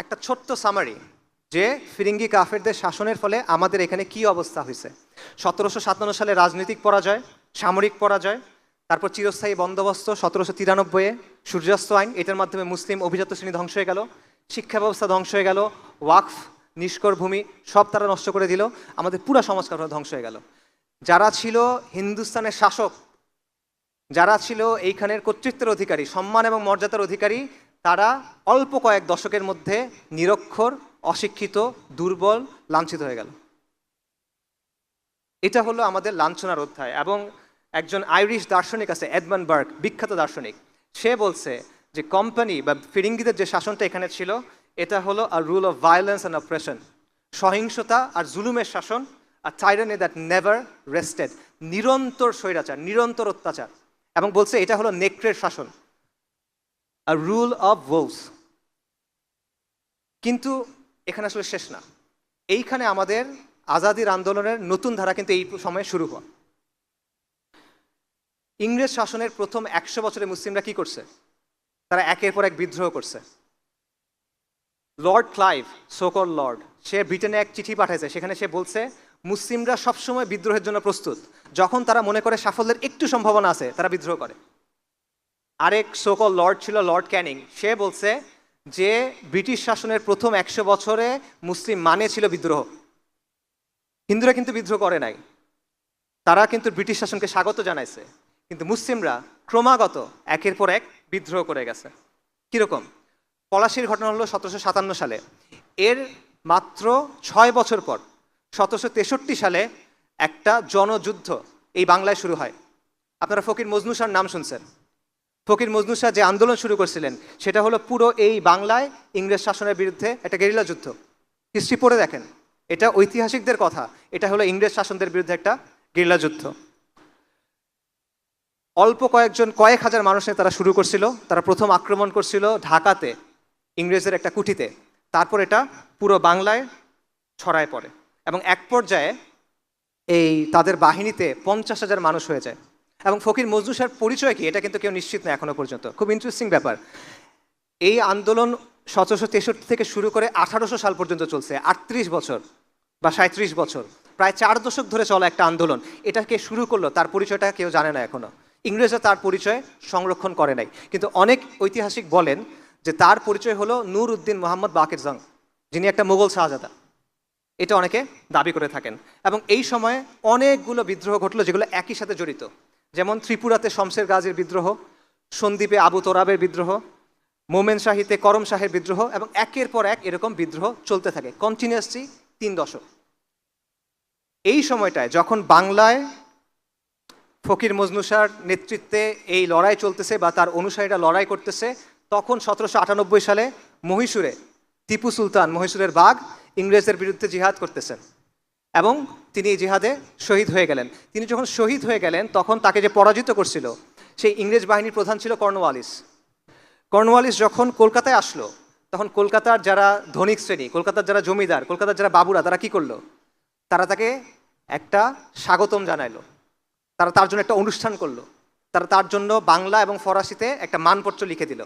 একটা ছোট্ট সামারি যে ফিরিঙ্গি কাফেরদের শাসনের ফলে আমাদের এখানে কি অবস্থা হয়েছে। 1757 সালে রাজনৈতিক পরাজয়, সামরিক পরাজয়, তারপর চিরস্থায়ী বন্দোবস্ত 1793-এ, সূর্যাস্ত আইন, এটার মাধ্যমে মুসলিম অভিজাত শ্রেণী ধ্বংস হয়ে গেল, শিক্ষা ব্যবস্থা ধ্বংস হয়ে গেল, ওয়াকফ, নিষ্কর ভূমি সব তারা নষ্ট করে দিল, আমাদের পুরো সমাজকাঠামো ধ্বংস হয়ে গেল। যারা ছিল হিন্দুস্তানের শাসক, যারা ছিল এইখানের কর্তৃত্বের অধিকারী, সম্মান এবং মর্যাদার অধিকারী, তারা অল্প কয়েক দশকের মধ্যে নিরক্ষর, অশিক্ষিত, দুর্বল, লাঞ্ছিত হয়ে গেল। এটা হলো আমাদের লাঞ্ছনার অধ্যায়। এবং একজন আইরিশ দার্শনিক আছে, এডমন্ড বার্গ, বিখ্যাত দার্শনিক, সে বলছে যে কোম্পানি বা ফিরিঙ্গিদের যে শাসনটা এখানে ছিল এটা হলো আ রুল অফ ভায়োলেন্স অ্যান্ড অপ্রেশন, সহিংসতা আর জুলুমের শাসন, আর টাইরানি দ্যাট নেভার রেস্টেড, নিরন্তর স্বৈরাচার, নিরন্তর অত্যাচার। এবং বলছে এটা হলো নেকড়ের শাসন, আ রুল অফ wolves। কিন্তু এখানে আসলে শেষ না, এইখানে আমাদের আজাদির আন্দোলনের নতুন ধারা কিন্তু এই সময়ে শুরু হয়। ইংরেজ শাসনের প্রথম 100 বছরে মুসলিমরা কি করছে? তারা একের পর এক বিদ্রোহ করছে। লর্ড ক্লাইভ, সোকল লর্ড, সে ব্রিটেনে এক চিঠি পাঠাইছে, সেখানে সে বলছে মুসলিমরা সবসময় বিদ্রোহের জন্য প্রস্তুত, যখন তারা মনে করে সাফল্যের একটু সম্ভাবনা আছে তারা বিদ্রোহ করে। আরেক সোকল লর্ড ছিল লর্ড ক্যানিং, সে বলছে যে ব্রিটিশ শাসনের প্রথম 100 বছরে মুসলিম মানে ছিল বিদ্রোহ। হিন্দুরা কিন্তু বিদ্রোহ করে নাই, তারা কিন্তু ব্রিটিশ শাসনকে স্বাগত জানাইছে, কিন্তু মুসলিমরা ক্রমাগত একের পর এক বিদ্রোহ করে গেছে। কীরকম? পলাশির ঘটনা হলো 1757 সালে, এর মাত্র 6 বছর পর 1763 সালে একটা জনযুদ্ধ এই বাংলায় শুরু হয়। আপনারা ফকির মজনু শাহর নাম শুনছেন। ফকির মজনু শাহ যে আন্দোলন শুরু করছিলেন সেটা হলো পুরো এই বাংলায় ইংরেজ শাসনের বিরুদ্ধে একটা গেরিলা যুদ্ধ। হিস্ট্রি পড়ে দেখেন, এটা ঐতিহাসিকদের কথা, এটা হলো ইংরেজ শাসনদের বিরুদ্ধে একটা গেরিলা যুদ্ধ। অল্প কয়েক হাজার মানুষের তারা শুরু করছিল, তারা প্রথম আক্রমণ করছিল ঢাকাতে, ইংরেজের একটা কুঠিতে, তারপর এটা পুরো বাংলায় ছড়ায় পড়ে, এবং এক পর্যায়ে এই তাদের বাহিনীতে 50,000 মানুষ হয়ে যায়। এবং ফকির মজনু শাহর পরিচয় কি এটা কিন্তু কেউ নিশ্চিত না এখনো পর্যন্ত। খুব ইন্টারেস্টিং ব্যাপার, এই আন্দোলন 1763 থেকে শুরু করে 1800 সাল পর্যন্ত চলছে, 38 বছর বা 37 বছর, প্রায় 4 দশক ধরে চলা একটা আন্দোলন। এটা কে শুরু করলো তার পরিচয়টা কেউ জানে না এখনো, ইংরেজরা তার পরিচয় সংরক্ষণ করে নাই। কিন্তু অনেক ঐতিহাসিক বলেন যে তার পরিচয় হলো নূর উদ্দিন মোহাম্মদ বাকের জং, যিনি একটা মুঘল শাহজাদা, এটা অনেকে দাবি করে থাকেন। এবং এই সময়ে অনেকগুলো বিদ্রোহ ঘটলো যেগুলো একই সাথে জড়িত, যেমন ত্রিপুরাতে শমশের গাজীর বিদ্রোহ, সন্দ্বীপে আবু তোরাবের বিদ্রোহ, মোমেন শাহিতে করম শাহের বিদ্রোহ, এবং একের পর এক এরকম বিদ্রোহ চলতে থাকে কন্টিনিউয়াসলি 3 দশক। এই সময়টায় যখন বাংলায় ফকির মজনু শাহর নেতৃত্বে এই লড়াই চলতেছে বা তার অনুসারীরা লড়াই করতেছে, তখন 1798 সালে মহীশূরে টিপু সুলতান, মহীশূরের বাঘ, ইংরেজদের বিরুদ্ধে জিহাদ করতেছেন, এবং তিনি এই জিহাদে শহীদ হয়ে গেলেন। তিনি যখন শহীদ হয়ে গেলেন তখন তাকে যে পরাজিত করছিল সেই ইংরেজ বাহিনীর প্রধান ছিল কর্নওয়ালিস। কর্নওয়ালিস যখন কলকাতায় আসলো তখন কলকাতার যারা ধনিক শ্রেণী, কলকাতার যারা জমিদার, কলকাতার যারা বাবুরা, তারা কি করলো? তারা তাকে একটা স্বাগতম জানাইলো, তারা তার জন্য একটা অনুষ্ঠান করলো, তারা তার জন্য বাংলা এবং ফরাসিতে একটা মানপত্র লিখে দিল।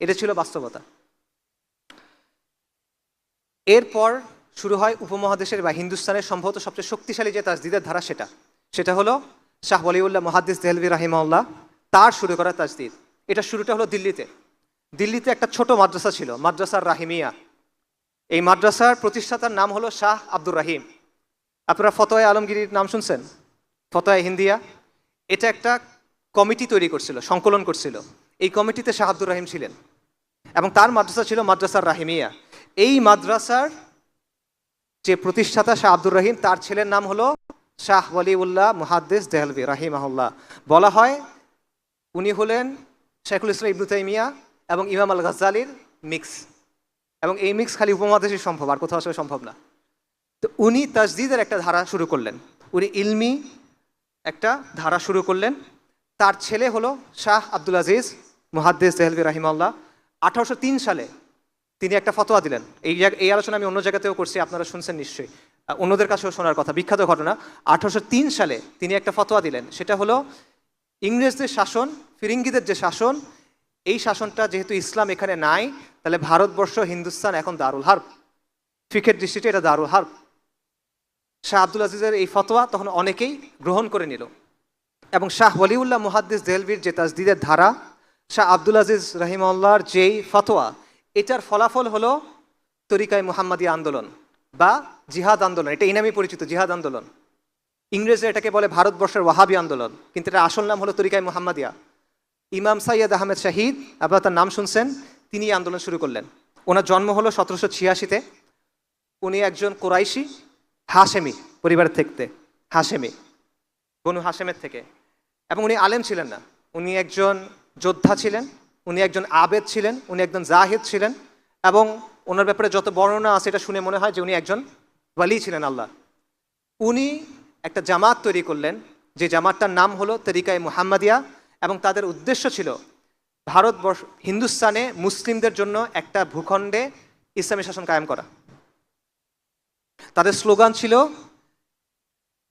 এটা ছিল বাস্তবতা। এরপর শুরু হয় উপমহাদেশের বা হিন্দুস্তানের সম্ভবত সবচেয়ে শক্তিশালী যে তাজদিদের ধারা, সেটা হলো শাহ ওয়ালিউল্লাহ মুহাদ্দিস দেহলভী রাহিমাহুল্লাহ, তার শুরু করা তাজদিদ। এটা শুরুটা হলো দিল্লিতে। দিল্লিতে একটা ছোট মাদ্রাসা ছিল, মাদ্রাসার রাহিমিয়া। এই মাদ্রাসার প্রতিষ্ঠাতার নাম হলো শাহ আব্দুর রাহিম। আপনারা ফতোয়া আলমগীরির নাম শুনছেন? ফতোয়া হিন্দিয়া, এটা একটা কমিটি তৈরি করছিল, সংকলন করছিল। এই কমিটিতে শাহ আব্দুর রাহিম ছিলেন এবং তার মাদ্রাসা ছিল মাদ্রাসার রাহিমিয়া। এই মাদ্রাসার যে প্রতিষ্ঠাতা শাহ আব্দুর রহিম, তার ছেলের নাম হলো শাহ ওয়ালিউল্লাহ মুহাদ্দিস দেহলভি রাহিমাহুল্লাহ। বলা হয় উনি হলেন শেখুল ইসলাম ইবনু তাইমিয়া এবং ইমাম আল গাজ্জালির মিক্স, এবং এই মিক্স খালি উপমহাদেশে সম্ভব, আর কোথাও আসলে সম্ভব না। তো উনি তাজদিদের একটা ধারা শুরু করলেন, উনি ইলমি একটা ধারা শুরু করলেন। তার ছেলে হলো শাহ আব্দুল আজিজ মুহাদ্দিস দেহলভি রাহিমাহুল্লাহ। 1803 সালে তিনি একটা ফতোয়া দিলেন। এই আলোচনা আমি অন্য জায়গাতেও করছি, আপনারা শুনছেন নিশ্চয়ই, অন্যদের কাছেও শোনার কথা, বিখ্যাত ঘটনা। 1803 সালে তিনি একটা ফতোয়া দিলেন, সেটা হলো ইংরেজদের শাসন, ফিরিঙ্গিদের যে শাসন, এই শাসনটা যেহেতু ইসলাম এখানে নাই, তাহলে ভারতবর্ষ হিন্দুস্তান এখন দারুল হার্ব, ফিকের দৃষ্টিতে এটা দারুল হার্ব। শাহ আব্দুল আজিজের এই ফতোয়া তখন অনেকেই গ্রহণ করে নিল, এবং শাহ ওয়ালিউল্লাহ মুহাদ্দিস দেহলভির যে তাজদিদের ধারা, শাহ আব্দুল আজিজ রাহিমাহুল্লাহর যেই ফতোয়া, এটার ফলাফল হলো তরিকায় মুহাম্মাদিয়া আন্দোলন বা জিহাদ আন্দোলন। এটা ইনামি পরিচিত জিহাদ আন্দোলন। ইংরেজরা এটাকে বলে ভারতবর্ষের ওয়াহাবি আন্দোলন, কিন্তু এটা আসল নাম হলো তরিকায় মুহাম্মাদিয়া। ইমাম সাইয়্যেদ আহমেদ শাহিদ, আপনারা তার নাম শুনছেন, তিনি এই আন্দোলন শুরু করলেন। ওনার জন্ম হলো 1786-তে। উনি একজন কোরাইশি হাশেমি পরিবার থেকে, হাশেমি বনু হাশেমের থেকে, এবং উনি আলেম ছিলেন না, উনি একজন যোদ্ধা ছিলেন, উনি একজন আবেদ ছিলেন, উনি একজন জাহিদ ছিলেন, এবং ওনার ব্যাপারে যত বর্ণনা আছে এটা শুনে মনে হয় যে উনি একজন ওয়ালি ছিলেন আল্লাহ। উনি একটা জামাত তৈরি করলেন, যে জামাতটার নাম হলো তরিকায়ে মুহাম্মাদিয়া, এবং তাদের উদ্দেশ্য ছিল ভারতবর্ষ হিন্দুস্তানে মুসলিমদের জন্য একটা ভূখণ্ডে ইসলামী শাসন কায়েম করা। তাদের স্লোগান ছিল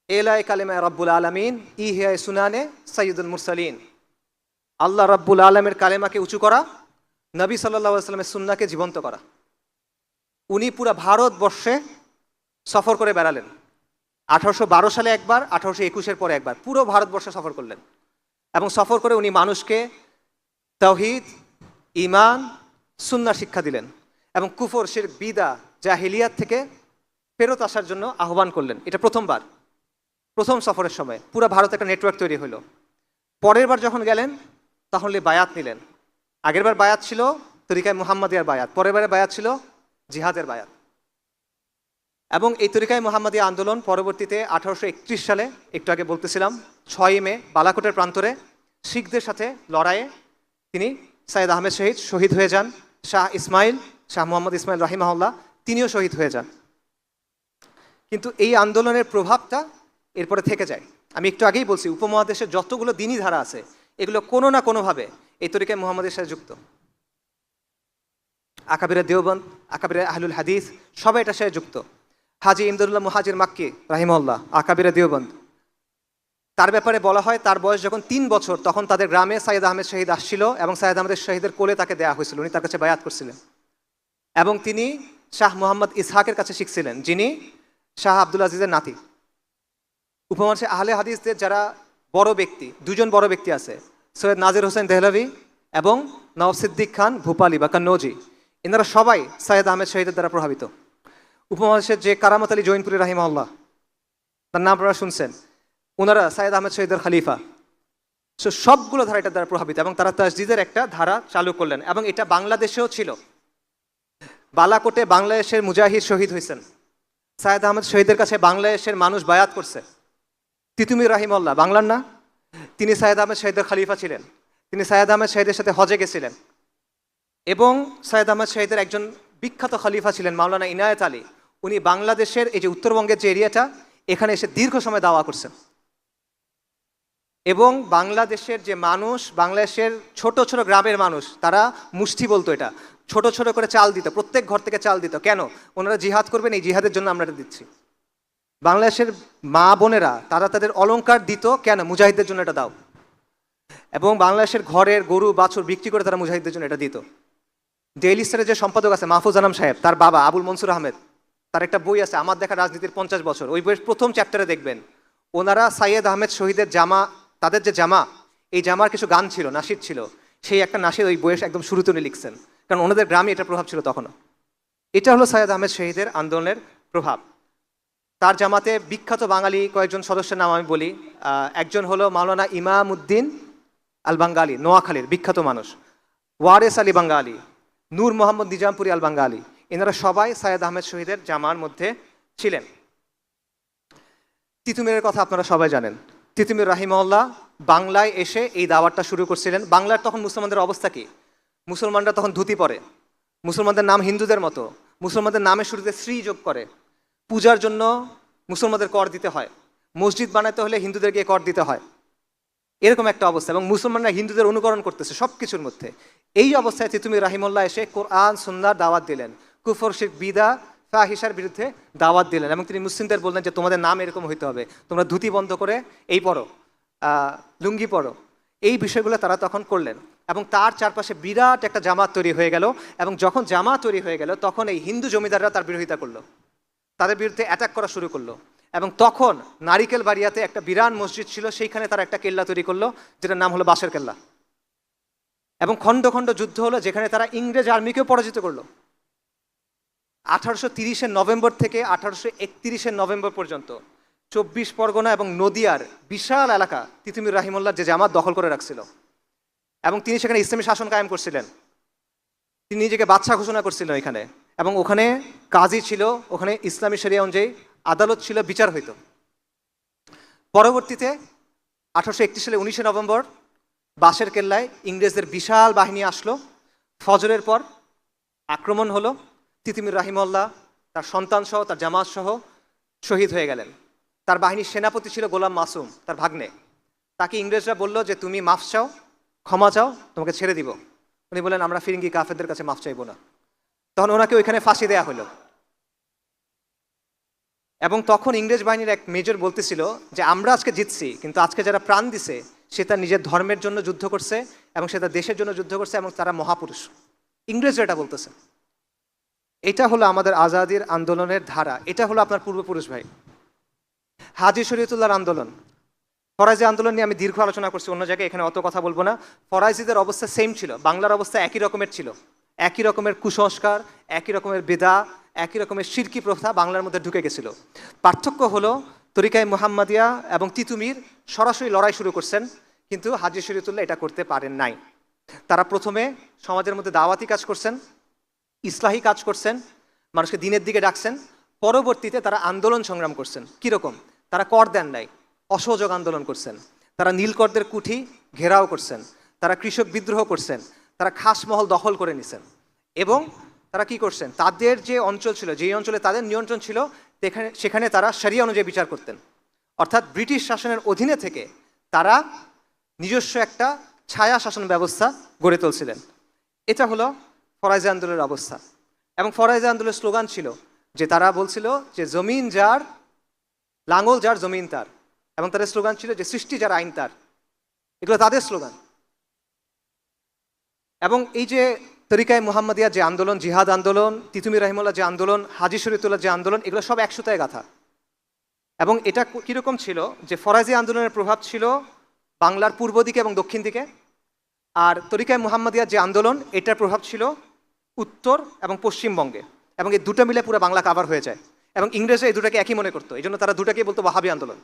এলাই কালেমা রব্বুল আলমিন ইহিয়া সুনানে সাইয়্যিদুল মুরসালিন। আল্লাহ রব্বুল আলমের কালেমাকে উঁচু করা, নবী সাল্লাল্লাহু আলাইহি ওয়াসাল্লামের সুন্নাহকে জীবন্ত করা। উনি পুরা ভারতবর্ষে সফর করে বেড়ালেন। 1812 সালে একবার, 1821-এর পরে একবার, পুরো ভারতবর্ষে সফর করলেন, এবং সফর করে উনি মানুষকে তাওহীদ, ঈমান, সুন্নাহ শিক্ষা দিলেন, এবং কুফর, শিরক, বিদা, জাহিলিয়াত থেকে ফেরত আসার জন্য আহ্বান করলেন। এটা প্রথমবার, প্রথম সফরের সময় পুরো ভারতে একটা নেটওয়ার্ক তৈরি হলো। পরের বার যখন গেলেন তাহলে বায়াত নিলেন। আগেরবার বায়াত ছিল তরিকায় মুহাম্মাদিয়ার বায়াত, পরের বারে বায়াত ছিল জিহাদের বায়াত। এবং এই তরিকায় মুহাম্মাদিয়া আন্দোলন পরবর্তীতে 1831 সালে, একটু আগে বলতেছিলাম, 6 মে বালাকোটের প্রান্তরে শিখদের সাথে লড়াইয়ে তিনি সাইয়্যেদ আহমেদ শহীদ হয়ে যান। শাহ মোহাম্মদ ইসমাইল রাহিমাহুল্লাহ তিনিও শহীদ হয়ে যান। কিন্তু এই আন্দোলনের প্রভাবটা এরপরে থেকে যায়। আমি একটু আগেই বলছি, উপমহাদেশের যতগুলো দিনী ধারা আছে এগুলো কোনো না কোনোভাবে এই তরিকায় মুহাম্মাদের সাথে যুক্ত। আকাবিরে দেওবন্দ, আকাবিরে আহলুল হাদিস, সবাই এটার সাথে যুক্ত। হাজি ইমদাদুল্লাহ মুহাজির মাক্কি রাহিমাহুল্লাহ, আকাবিরে দেওবন্দ, তার ব্যাপারে বলা হয় তার বয়স যখন 3 বছর তখন তাদের গ্রামে সাইয়্যেদ আহমেদ শহীদ আসছিল, এবং সাইয়্যেদ আহমেদ শহীদের কোলে তাকে দেয়া হয়েছিল, উনি তার কাছে বায়াত করছিলেন, এবং তিনি শাহ মোহাম্মদ ইসহাকের কাছে শিখছিলেন, যিনি শাহ আব্দুল আজিজের নাতি। উপমহাদেশে আহলে হাদিসদের যারা বড় ব্যক্তি, 2 জন বড় ব্যক্তি আছে, সৈয়দ নাজির হোসেন দেহলভি এবং নওয়াব সিদ্দিক খান ভূপালি বা কান্নৌজি, এনারা সবাই সাইয়্যেদ আহমেদ শহীদের দ্বারা প্রভাবিত। উপমহাদেশের যে কারামত আলী জৈনপুরি রাহিমাহুল্লাহ, তার নাম আপনারা শুনছেন, ওনারা সাইয়্যেদ আহমেদ শহীদের খলিফা। সবগুলো ধারা এটার দ্বারা প্রভাবিত, এবং তারা তাজদিদের একটা ধারা চালু করলেন, এবং এটা বাংলাদেশেও ছিল। বালাকোটে বাংলাদেশের মুজাহিদ শহীদ হয়েছেন, সাইয়্যেদ আহমেদ শহীদের কাছে বাংলাদেশের মানুষ বায়াত করছে। তিতুমির রাহিমাহুল্লাহ বাংলার না, তিনি সাইয়্যেদ আহমেদ শহীদের খলিফা ছিলেন, তিনি সাইয়্যেদ আহমেদ শহীদের সাথে হজে গেছিলেন, এবং সাইয়্যেদ আহমেদ শহীদের একজন বিখ্যাত খলিফা ছিলেন মাওলানা ইনায়েত আলী, উনি বাংলাদেশের এই যে উত্তরবঙ্গের যে এরিয়াটা, এখানে এসে দীর্ঘ সময় দাওয়া করছেন। এবং বাংলাদেশের যে মানুষ, বাংলাদেশের ছোট ছোট গ্রামের মানুষ, তারা মুষ্টি বলতো, এটা ছোট ছোট করে চাল দিত, প্রত্যেক ঘর থেকে চাল দিত। কেন? ওনারা জিহাদ করবেন, এই জিহাদের জন্য আমরা এটা দিচ্ছি। বাংলাদেশের মা বোনেরা তারা তাদের অলংকার দিত, কেন? মুজাহিদদের জন্য এটা দাও। এবং বাংলাদেশের ঘরের গরু বাছুর বিক্রি করে তারা মুজাহিদদের জন্য এটা দিত। ডেইলি স্টারের যে সম্পাদক আছে মাহফুজ আনাম সাহেব, তার বাবা আবুল মনসুর আহমেদ, তার একটা বই আছে আমার দেখা রাজনীতির 50 বছর, ওই বইয়ের প্রথম চ্যাপ্টারে দেখবেন ওনারা সাইয়্যেদ আহমেদ শহীদের জামা, তাদের যে জামা, এই জামার কিছু গান ছিল, নাশিদ ছিল, সেই একটা নাসির ওই বইয়ের একদম শুরুতে উনি লিখছেন, কারণ ওনাদের গ্রামে এটার প্রভাব ছিল তখনও। এটা হলো সৈয়দ আহমেদ শহীদের আন্দোলনের প্রভাব। তার জামাতে বিখ্যাত বাঙালি কয়েকজন সদস্যের নাম আমি বলি। একজন হলো মাওলানা ইমাম উদ্দিন আল বাঙ্গালি, নোয়াখালীর বিখ্যাত মানুষ, ওয়ারেস আলী বাঙ্গালি, নূর মোহাম্মদ নিজামপুরি আল বাঙ্গালি, এনারা সবাই সৈয়দ আহমেদ শহীদের জামার মধ্যে ছিলেন। তিতুমিরের কথা আপনারা সবাই জানেন। তিতুমির রাহিমাহুল্লাহ বাংলায় এসে এই দাওয়াতটা শুরু করছিলেন। বাংলার তখন মুসলমানদের অবস্থা কি? মুসলমানরা তখন ধুতি পরে, মুসলমানদের নাম হিন্দুদের মতো, মুসলমানদের নামের শুরুতে শ্রী যোগ করে, পূজার জন্য মুসলমানদের কর দিতে হয়, মসজিদ বানাতে হলে হিন্দুদের গিয়ে কর দিতে হয়, এরকম একটা অবস্থা, এবং মুসলমানরা হিন্দুদের অনুকরণ করতেছে সব কিছুর মধ্যে। এই অবস্থায় তিতুমির রাহিমাহুল্লাহ এসে কোরআন সুন্নাহর দাওয়াত দিলেন, কুফর শিরক বিদআ ফাহিশার বিরুদ্ধে দাওয়াত দিলেন, এবং তিনি মুসলিমদের বললেন যে তোমাদের নাম এরকম হইতে হবে, তোমরা ধুতি বন্ধ করে এই পরো, লুঙ্গি পরো। এই বিষয়গুলো তারা তখন করলেন, এবং তার চারপাশে বিরাট একটা জামাত তৈরি হয়ে গেল। এবং যখন জামাত তৈরি হয়ে গেল তখন এই হিন্দু জমিদাররা তার বিরোধিতা করলো, তাদের বিরুদ্ধে অ্যাটাক করা শুরু করলো। এবং তখন নারিকেল বাড়িয়াতে একটা বিরাট মসজিদ ছিল, সেইখানে তারা একটা কেল্লা তৈরি করলো, যেটার নাম হলো বাঁশের কেল্লা। এবং খণ্ড খণ্ড যুদ্ধ হলো, যেখানে তারা ইংরেজ আর্মিকেও পরাজিত করলো। 1830 নভেম্বর থেকে 1831 নভেম্বর পর্যন্ত 24 পরগনা এবং নদিয়ার বিশাল এলাকা তিতুমির রাহিমাহুল্লাহ যে জামাত দখল করে রাখছিল, এবং তিনি সেখানে ইসলামী শাসন কায়েম করছিলেন। তিনি নিজেকে বাদশা ঘোষণা করছিলেন এখানে, এবং ওখানে কাজী ছিল, ওখানে ইসলামী শরিয়া অনুযায়ী আদালত ছিল, বিচার হইত। পরবর্তীতে 1831 সালে 19 নভেম্বর বাঁশের কেল্লায় ইংরেজদের বিশাল বাহিনী আসলো। ফজরের পর আক্রমণ হলো, তিতুমির রাহিমাহুল্লাহ তার সন্তান সহ তার জামাত সহ শহীদ হয়ে গেলেন। তার বাহিনীর সেনাপতি ছিল গোলাম মাসুম, তার ভাগ্নে। তাকে ইংরেজরা বলল যে তুমি মাফ চাও, ক্ষমা চাও, তোমাকে ছেড়ে দিব। উনি বললেন আমরা ফিরিঙ্গি কাফেরদের কাছে মাফ চাইব না। তখন ওনাকে ওইখানে ফাঁসি দেয়া হলো। এবং তখন ইংরেজ বাহিনীর এক মেজর বলতেছিল যে আমরা আজকে জিতছি, কিন্তু আজকে যারা প্রাণ দিছে সে তার নিজের ধর্মের জন্য যুদ্ধ করছে, এবং সে তার দেশের জন্য যুদ্ধ করছে, এবং তারা মহাপুরুষ। ইংরেজরা এটা বলতেছে। এটা হলো আমাদের আজাদির আন্দোলনের ধারা, এটা হলো আপনার পূর্বপুরুষ ভাই। হাজী শরীয়তুল্লাহর আন্দোলন, ফরাইজি আন্দোলন নিয়ে আমি দীর্ঘ আলোচনা করছি অন্য জায়গায়, এখানে অত কথা বলবো না। ফরাইজিদের অবস্থা সেম ছিল, বাংলার অবস্থা একই রকমের ছিল, একই রকমের কুসংস্কার, একই রকমের বেদা, একই রকমের শিরকি প্রথা বাংলার মধ্যে ঢুকে গেছিল। পার্থক্য হলো তরিকায়ে মুহাম্মাদিয়া এবং তিতুমির সরাসরি লড়াই শুরু করছেন, কিন্তু হাজী শরীয়তুল্লাহ এটা করতে পারেন নাই। তারা প্রথমে সমাজের মধ্যে দাওয়াতি কাজ করছেন, ইসলাহি কাজ করছেন, মানুষকে দিনের দিকে ডাকছেন। পরবর্তীতে তারা আন্দোলন সংগ্রাম করছেন। কীরকম? তারা কর দেন নাই, অসহযোগ আন্দোলন করছেন, তারা নীলকরদের কুঠি ঘেরাও করছেন, তারা কৃষক বিদ্রোহ করছেন, তারা খাসমহল দখল করে নিছেন। এবং তারা কি করছেন, তাদের যে অঞ্চল ছিল, যেই অঞ্চলে তাদের নিয়ন্ত্রণ ছিল, সেখানে তারা শরিয়া অনুযায়ী বিচার করতেন। অর্থাৎ ব্রিটিশ শাসনের অধীনে থেকে তারা নিজস্ব একটা ছায়া শাসন ব্যবস্থা গড়ে তুলছিলেন। এটা হলো ফরাইজি আন্দোলনের অবস্থা। এবং ফরাইজি আন্দোলনের স্লোগান ছিল যে তারা বলছিল যে জমিন যার, লাঙ্গল যার, জমিন তার। এবং তাদের স্লোগান ছিল যে সৃষ্টি যার, আইন তার। এগুলো তাদের স্লোগান। এবং এই যে তরিকায়ে মুহাম্মাদিয়া যে আন্দোলন, জিহাদ আন্দোলন, তিতুমির রাহিমাহুল্লাহ যে আন্দোলন, হাজী শরীয়তুল্লাহ যে আন্দোলন, এগুলো সব একসুতায় গাথা। এবং এটা কীরকম ছিল যে ফরাইজি আন্দোলনের প্রভাব ছিল বাংলার পূর্ব দিকে এবং দক্ষিণ দিকে, আর তরিকায়ে মুহাম্মাদিয়ার যে আন্দোলন, এটার প্রভাব ছিল উত্তর এবং পশ্চিমবঙ্গে। এবং এই দুটো মিলে পুরো বাংলা কাভার হয়ে যায়। এবং ইংরেজরা এই দুটাকে একই মনে করতো, এই জন্য তারা দুটাকেই বলতো ওয়াহাবি আন্দোলন,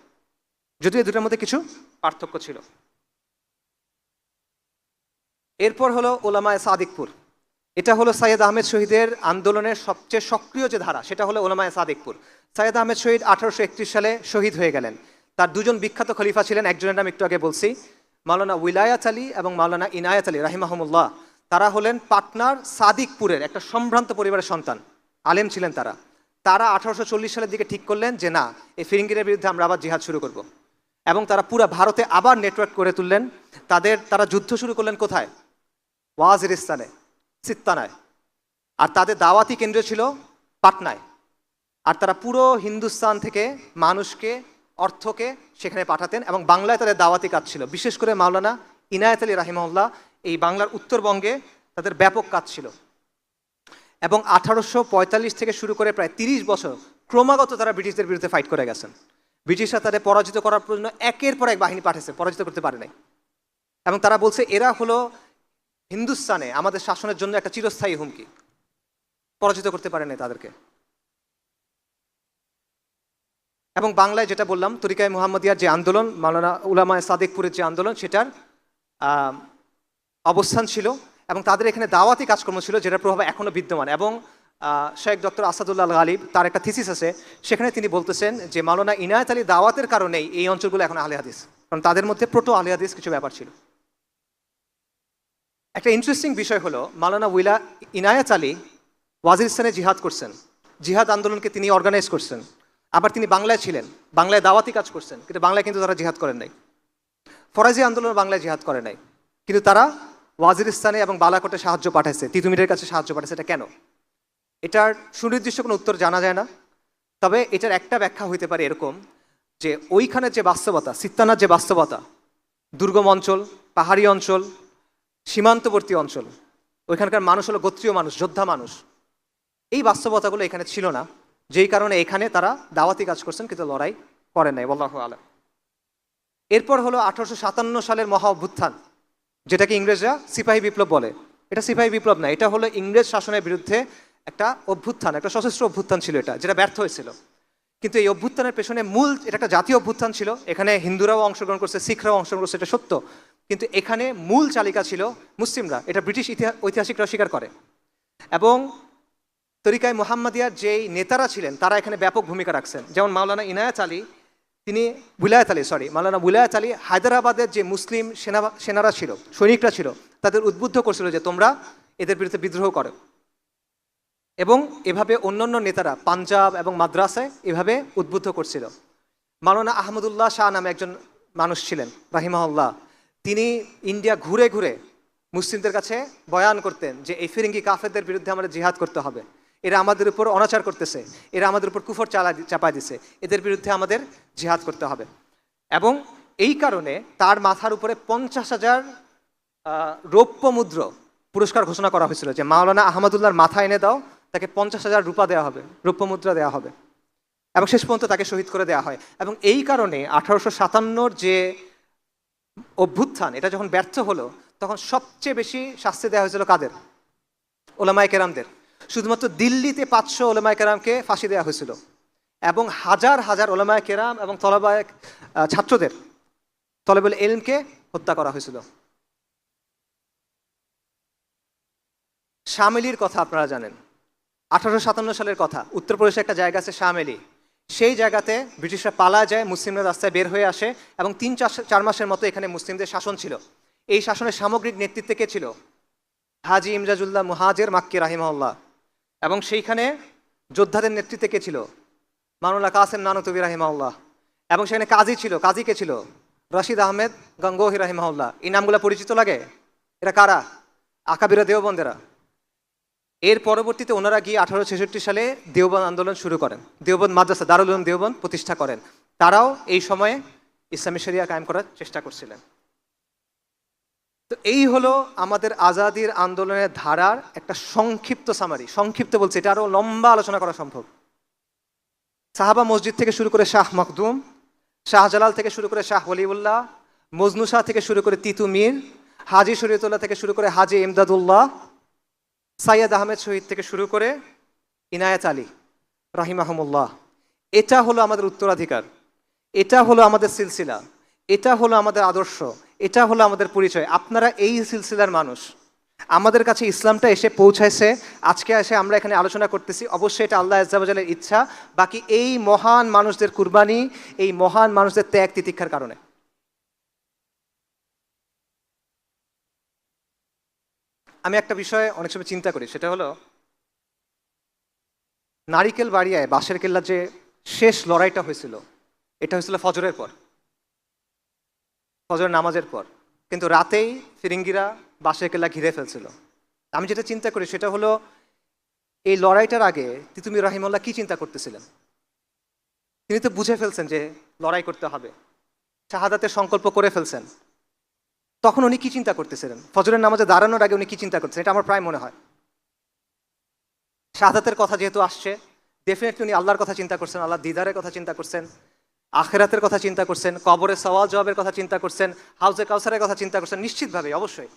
যদিও এই দুটার মধ্যে কিছু পার্থক্য ছিল। এরপর হলো ওলামায়ে সাদিকপুর। এটা হলো সৈয়দ আহমেদ শহীদের আন্দোলনের সবচেয়ে সক্রিয় যে ধারা, সেটা হলো ওলামায়ে সাদিকপুর। সৈয়দ আহমেদ শহীদ 1831 সালে শহীদ হয়ে গেলেন। তার দুজন বিখ্যাত খলিফা ছিলেন, একজনের নাম একটু আগে বলছি, মাওলানা উইলায়াত আলী এবং মাওলানা ইনায়াত আলী রাহিমাহুমুল্লাহ। তারা হলেন পাটনার সাদিকপুরের একটা সম্ভ্রান্ত পরিবারের সন্তান, আলেম ছিলেন তারা। তারা 1840 সালের দিকে ঠিক করলেন যে না, এই ফিরিঙ্গিদের বিরুদ্ধে আমরা আবার জিহাদ শুরু করব। এবং তারা পুরো ভারতে আবার নেটওয়ার্ক করে তুললেন। তারা যুদ্ধ শুরু করলেন কোথায়? ওয়াজিরিস্তানে, সিত্তানায়। আর তাদের দাওয়াতি কেন্দ্র ছিল পাটনায়। আর তারা পুরো হিন্দুস্তান থেকে মানুষকে, অর্থকে সেখানে পাঠাতেন, এবং বাংলায় তাদের দাওয়াতি কাজ ছিল। বিশেষ করে মাওলানা ইনায়াত আলী রাহিমাহুল্লাহ এই বাংলার উত্তরবঙ্গে তাদের ব্যাপক কাজ ছিল। এবং 1845 থেকে শুরু করে প্রায় 30 বছর ক্রমাগত তারা ব্রিটিশদের বিরুদ্ধে ফাইট করে গেছেন। ব্রিটিশরা তাদের পরাজিত করার জন্য একের পর এক বাহিনী পাঠিয়েছে, পরাজিত করতে পারে নাই। এবং তারা বলছে এরা হলো হিন্দুস্তানে আমাদের শাসনের জন্য একটা চিরস্থায়ী হুমকি, পরাজিত করতে পারেনি তাদেরকে। এবং বাংলায় যেটা বললাম, তরিকায়ে মুহাম্মদিয়ার যে আন্দোলন, মাওলানা উলামায়ে সাদিকপুরের যে আন্দোলন, সেটার অবস্থান ছিল এবং তাদের এখানে দাওয়াতি কাজকর্ম ছিল, যেটার প্রভাব এখনও বিদ্যমান। এবং শেখ ডক্টর আসাদুল্লাহ গালিব তার একটা থিসিস আছে, সেখানে তিনি বলতেছেন যে মাওলানা ইনায়েত আলী দাওয়াতের কারণেই এই অঞ্চলগুলো এখন আহলে হাদিস, কারণ তাদের মধ্যে প্রোটো আহলে হাদিস কিছু ব্যাপার ছিল। একটা ইন্টারেস্টিং বিষয় হলো, মাওলানা ইনায়েত আলী ওয়াজিরিস্তানে জিহাদ করছেন, জিহাদ আন্দোলনকে তিনি অর্গানাইজ করছেন। আবার তিনি বাংলায় ছিলেন, বাংলায় দাওয়াতি কাজ করছেন, কিন্তু বাংলায় কিন্তু তারা জিহাদ করেন নাই। ফরাজি আন্দোলন বাংলায় জিহাদ করে নাই, কিন্তু তারা ওয়াজিরিস্তানে এবং বালাকোটে সাহায্য পাঠাইছে, তিতুমিরের কাছে সাহায্য পাঠাইছে। এটা কেন? এটার সুনির্দিষ্ট কোনো উত্তর জানা যায় না, তবে এটার একটা ব্যাখ্যা হইতে পারে এরকম যে ওইখানের যে বাস্তবতা, সিত্তানার যে বাস্তবতা, দুর্গম অঞ্চল, পাহাড়ি অঞ্চল, সীমান্তবর্তী অঞ্চল, ওইখানকার মানুষ হলো গোত্রীয় মানুষ, যোদ্ধা মানুষ, এই বাস্তবতাগুলো এখানে ছিল না, যেই কারণে এখানে তারা দাওয়াতি কাজ করছেন কিন্তু লড়াই করেন নাই। আল্লাহু আলাম। এরপর হলো 1857 সালের মহা অভ্যুত্থান, যেটাকে ইংরেজরা সিপাহী বিপ্লব বলে। এটা সিপাহী বিপ্লব না, এটা হলো ইংরেজ শাসনের বিরুদ্ধে একটা অভ্যুত্থান, একটা সশস্ত্র অভ্যুত্থান ছিল এটা, যেটা ব্যর্থ হয়েছিল। কিন্তু এই অভ্যুত্থানের পেছনে মূল, এটা একটা জাতীয় অভ্যুত্থান ছিল, এখানে হিন্দুরাও অংশগ্রহণ করছে, শিখরাও অংশগ্রহণ করছে, এটা সত্য, কিন্তু এখানে মূল চালিকা ছিল মুসলিমরা, এটা ব্রিটিশ ঐতিহাসিকরা স্বীকার করে। এবং তরিকায়ে মুহাম্মদিয়ার যেই নেতারা ছিলেন তারা এখানে ব্যাপক ভূমিকা রাখছেন। যেমন মাওলানা উলায়াত আলী হায়দ্রাবাদের যে মুসলিম সেনারা ছিল, সৈনিকরা ছিল, তাদের উদ্বুদ্ধ করছিল যে তোমরা এদের বিরুদ্ধে বিদ্রোহ করো। এবং এভাবে অন্যান্য নেতারা পাঞ্জাব এবং মাদ্রাসায় এভাবে উদ্বুদ্ধ করছিল। মাওলানা আহমদুল্লাহ শাহ নামে একজন মানুষ ছিলেন রাহিমাহুল্লাহ, তিনি ইন্ডিয়া ঘুরে ঘুরে মুসলিমদের কাছে বয়ান করতেন যে এই ফিরিঙ্গি কাফেরদের বিরুদ্ধে আমাদের জিহাদ করতে হবে, এরা আমাদের উপর অনাচার করতেছে, এরা আমাদের উপর কুফর চাপায় দিছে, এদের বিরুদ্ধে আমাদের জিহাদ করতে হবে। এবং এই কারণে তার মাথার উপরে 50,000 রৌপ্য মুদ্র পুরস্কার ঘোষণা করা হয়েছিল, যে মাওলানা আহমদুল্লাহর মাথা এনে দাও, তাকে 50,000 রূপা দেওয়া হবে, রৌপ্য মুদ্রা দেওয়া হবে। এবং শেষ পর্যন্ত তাকে শহীদ করে দেওয়া হয়। এবং এই কারণে 1857 যে অভ্যুত্থান, এটা যখন ব্যর্থ হলো, তখন সবচেয়ে বেশি শাস্তি দেওয়া হয়েছিল কাদের? ওলামায়ে কেরামদের। শুধুমাত্র দিল্লিতে 500 ওলামায়ে কেরামকে ফাঁসি দেওয়া হয়েছিল, এবং হাজার হাজার ওলামায়ে কেরাম এবং ছাত্রদের, তলেবুল ইলমকে হত্যা করা হয়েছিল। শামেলির কথা আপনারা জানেন, 1857 সালের কথা। উত্তরপ্রদেশে একটা জায়গা আছে শামেলি, সেই জায়গাতে ব্রিটিশরা পালা যায়, মুসলিমরা রাস্তায় বের হয়ে আসে, এবং 3-4 মাসের মতো এখানে মুসলিমদের শাসন ছিল। এই শাসনের সামগ্রিক নেতৃত্বে কে ছিল? হাজি ইমজাজুল্লাহ মুহাজির মাক্কি রাহিমাহুল্লাহ। এবং সেইখানে যোদ্ধাদের নেতৃত্বে কে ছিল? মাওলানা কাসেম নানুতুবি রাহিমাহুল্লাহ। এবং সেখানে কাজী ছিল, কাজী কে ছিল? রশিদ আহমেদ গঙ্গোহী রাহিমাহুল্লাহ। এই নামগুলো পরিচিত লাগে? এরা কারা? আকাবিরা দেওবন্দেরা। এর পরবর্তীতে ওনারা গিয়ে 1866 সালে দেওবন্দ আন্দোলন শুরু করেন, দেওবন্দ মাদ্রাসা দারুল উলুম দেওবন্দ প্রতিষ্ঠা করেন। তারাও এই সময়ে ইসলামী শরিয়া কায়েম করার চেষ্টা করছিলেন। তো এই হলো আমাদের আজাদির আন্দোলনের ধারার একটা সংক্ষিপ্ত সামারি। সংক্ষিপ্ত বলছে, এটা আরো লম্বা আলোচনা করা সম্ভব। সাহাবা মসজিদ থেকে শুরু করে শাহ মখদুম, শাহজালাল থেকে শুরু করে শাহ ওলিউল্লাহ, মজনু শাহ থেকে শুরু করে তিতু মীর, হাজি শরীয়তুল্লাহ থেকে শুরু করে হাজি ইমদাদুল্লাহ, সাইয়্যেদ আহমেদ শহীদ থেকে শুরু করে ইনায়েত আলী রাহিমাহুমুল্লাহ। এটা হলো আমাদের উত্তরাধিকার, এটা হলো আমাদের সিলসিলা, এটা হলো আমাদের আদর্শ, এটা হলো আমাদের পরিচয়। আপনারা এই সিলসিলার মানুষ, আমাদের কাছে ইসলামটা এসে পৌঁছাইছে, আজকে এসে আমরা এখানে আলোচনা করতেছি। অবশ্যই এটা আল্লাহ আজ্জা ওয়া জাল্লার ইচ্ছা, বাকি এই মহান মানুষদের কুরবানি, এই মহান মানুষদের ত্যাগ তিতিক্ষার কারণে। আমি একটা বিষয়ে অনেক সময় চিন্তা করি, সেটা হলো নারিকেল বাড়িয়ায় বাঁশের কেল্লার যে শেষ লড়াইটা হয়েছিল, এটা হয়েছিল ফজরের পর, ফজরের নামাজের পর। কিন্তু রাতেই ফিরিঙ্গিরা বাঁশের কেল্লা ঘিরে ফেলছিল। আমি যেটা চিন্তা করি সেটা হলো, এই লড়াইটার আগে তিতুমির রাহিমাহুল্লাহ কি চিন্তা করতেছিলেন? তিনি তো বুঝে ফেলছেন যে লড়াই করতে হবে, শাহাদাতের সংকল্প করে ফেলছেন। তখন উনি কি চিন্তা করতেছিলেন? ফজরের নামাজে দাঁড়ানোর আগে উনি কি চিন্তা করতেছেন? এটা আমার প্রায় মনে হয়, শাহাদাতের কথা যেহেতু আসছে, ডেফিনেটলি উনি আল্লাহর কথা চিন্তা করছেন, আল্লাহ দিদারের কথা চিন্তা করছেন, আখেরাতের কথা চিন্তা করছেন, কবরের সওয়াল জবাবের কথা চিন্তা করছেন, হাউজে কাউসারের কথা চিন্তা করছেন, নিশ্চিতভাবে অবশ্যই।